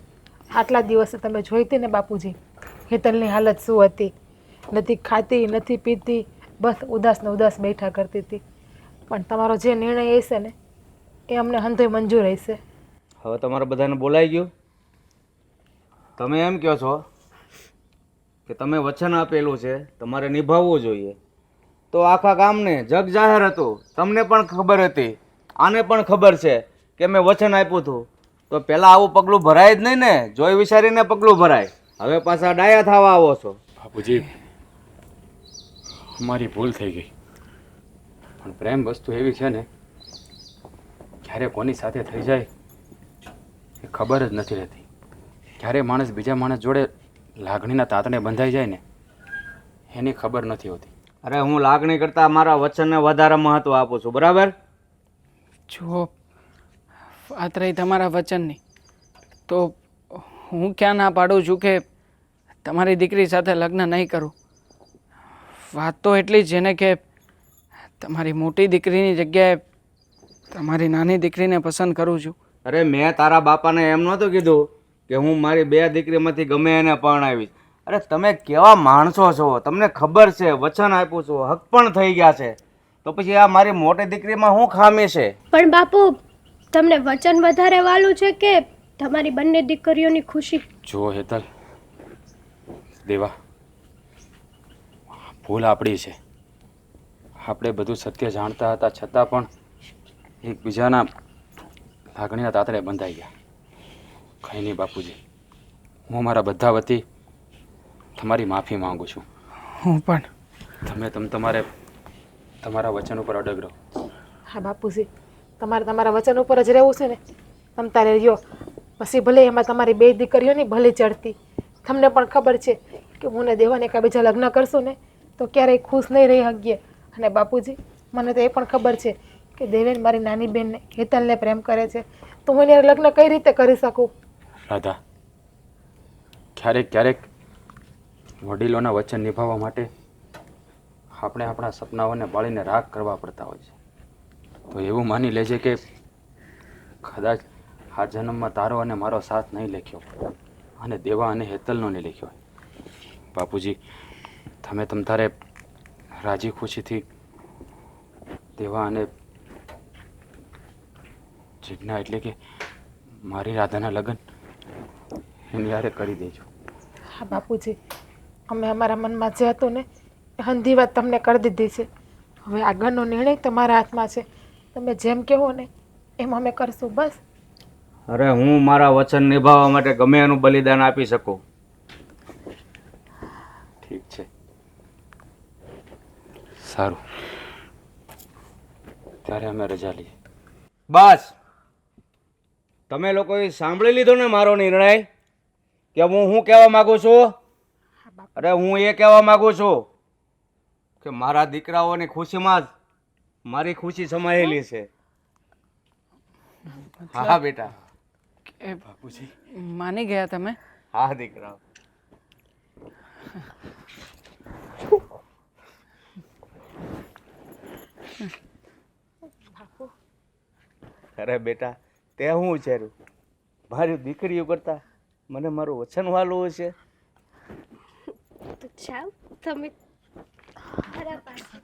Speaker 1: આટલા દિવસે તમે જોઈ હતી ને બાપુજી, હેતલની હાલત શું હતી. નથી ખાતી, નથી પીતી, બસ ઉદાસ ને ઉદાસ બેઠા કરતી હતી. પણ તમારો જે નિર્ણય હશે ને એ અમને હંધુય મંજૂર હશે.
Speaker 5: હવે તમારે બધાને બોલાઈ ગયું? તમે એમ કહો છો કે તમે વચન આપેલું છે તમારે નિભાવવું જોઈએ, તો આખા ગામને જગ જાહેર હતું, તમને પણ ખબર હતી, આને પણ ખબર છે કે મેં વચન આપ્યું હતું. તો પહેલાં આવું પગલું ભરાય જ નહીં ને, જોઈ વિચારીને પગલું ભરાય. હવે પાછા ડાયા થવા આવો છો.
Speaker 2: બાપુજી, અમારી ભૂલ થઈ ગઈ. પણ પ્રેમ વસ્તુ એવી છે ને, ક્યારે કોની સાથે થઈ જાય એ ખબર જ નથી રહેતી. ક્યારે માણસ બીજા માણસ જોડે લાગણીના તાતણે બંધાઈ જાય ને એની ખબર નથી હોતી.
Speaker 5: અરે હું લાગણી કરતાં મારા વચનને વધારે મહત્વ આપું છું, બરાબર?
Speaker 3: જો વાત રહી તમારા વચનની, તો હું ક્યાં ના પાડું છું કે તમારી દીકરી સાથે લગ્ન નહીં કરું. વાત તો એટલી જ છે ને કે તમારી મોટી દીકરીની જગ્યાએ તમારી નાની દીકરીને પસંદ કરું છું.
Speaker 5: અરે મેં તારા બાપાને એમ નહોતું કીધું કે હું મારી બે દીકરીમાંથી ગમે એને પરણાવીશ. અરે તમે કેવા માણસો છો, તમને ખબર છે વચન આપ્યું છું, હક પણ થઈ ગયા છે, તો પછી આ મારી મોટી દીકરીમાં શું ખામી છે?
Speaker 4: પણ બાપુ, તમને વચન વધારે વાલું છે કે તમારી બંને દીકરીઓની ખુશી?
Speaker 2: જો હેતલ, દેવા, ભૂલ આપણી છે. આપણે બધું સત્ય જાણતા હતા છતાં પણ એકબીજાના લાગણીના તાતરે બંધાઈ ગયા. કંઈ નહીં બાપુજી, હું મારા બધા વતી તમારી માફી માંગુ છું.
Speaker 3: હું પણ.
Speaker 2: તમારા વચન ઉપર અડગ રહો.
Speaker 1: હા બાપુજી, તમારે તમારા વચન ઉપર જ રહેવું છે ને, તમ તારે રહ્યો. પછી ભલે એમાં તમારી બે દીકરીઓની ભલે ચડતી. તમને પણ ખબર છે કે હું ને દેવાને કાંઈ બીજા લગ્ન કરશું ને તો ક્યારેય ખુશ નહીં રહી શકીએ. અને બાપુજી, મને તો એ પણ ખબર છે કે દેવેન મારી નાની બેનને હેતલને પ્રેમ કરે છે, તો હું એને લગ્ન કઈ રીતે કરી શકું?
Speaker 2: રાધા, ક્યારેક વડીલોના વચન નિભાવવા માટે આપણે આપણા સપનાઓને બાળીને રાખ કરવા પડતા હોય છે. તો એવું માની લેજે કે કદાચ આ જન્મમાં તારો અને મારો સાથ નહીં લખ્યો અને દેવા અને હેતલનો નહીં લખ્યો. બાપુજી, તમે તારે રાજી ખુશીથી દેવા અને જીજ્ઞા એટલે કે મારી રાધાના લગ્ન એની યારે કરી દેજો.
Speaker 1: હા બાપુજી, અમે અમારા મનમાં જે હતું ને એ હંધી વાત તમને કરી દીધી છે. હવે આગળનો નિર્ણય તમારા હાથમાં છે. તમે જેમ કહો ને એમ અમે કરશું, બસ.
Speaker 5: અરે હું મારા વચન નિભાવવા માટે ગમે એનું બલિદાન આપી શકું.
Speaker 2: ઠીક છે, સારું, ત્યારે અમે રજા લઈએ.
Speaker 5: બસ તમે લોકોએ સાંભળી લીધો ને મારો નિર્ણય કે હું શું કહેવા માંગુ છું? અરે હું એ કહેવા માંગુ છું કે મારા દીકરાઓની ખુશીમાં જ મારી ખુશી સમાયેલી છે. હા બેટા.
Speaker 3: એ માની ગયા તમે?
Speaker 5: હા દીકરા. અરે બેટા, તે હું વિચાર્યું મારી દીકરીઓ કરતા મને મારું વચન વાલું છે.
Speaker 4: તો જાઓ તમે મારા પાસે.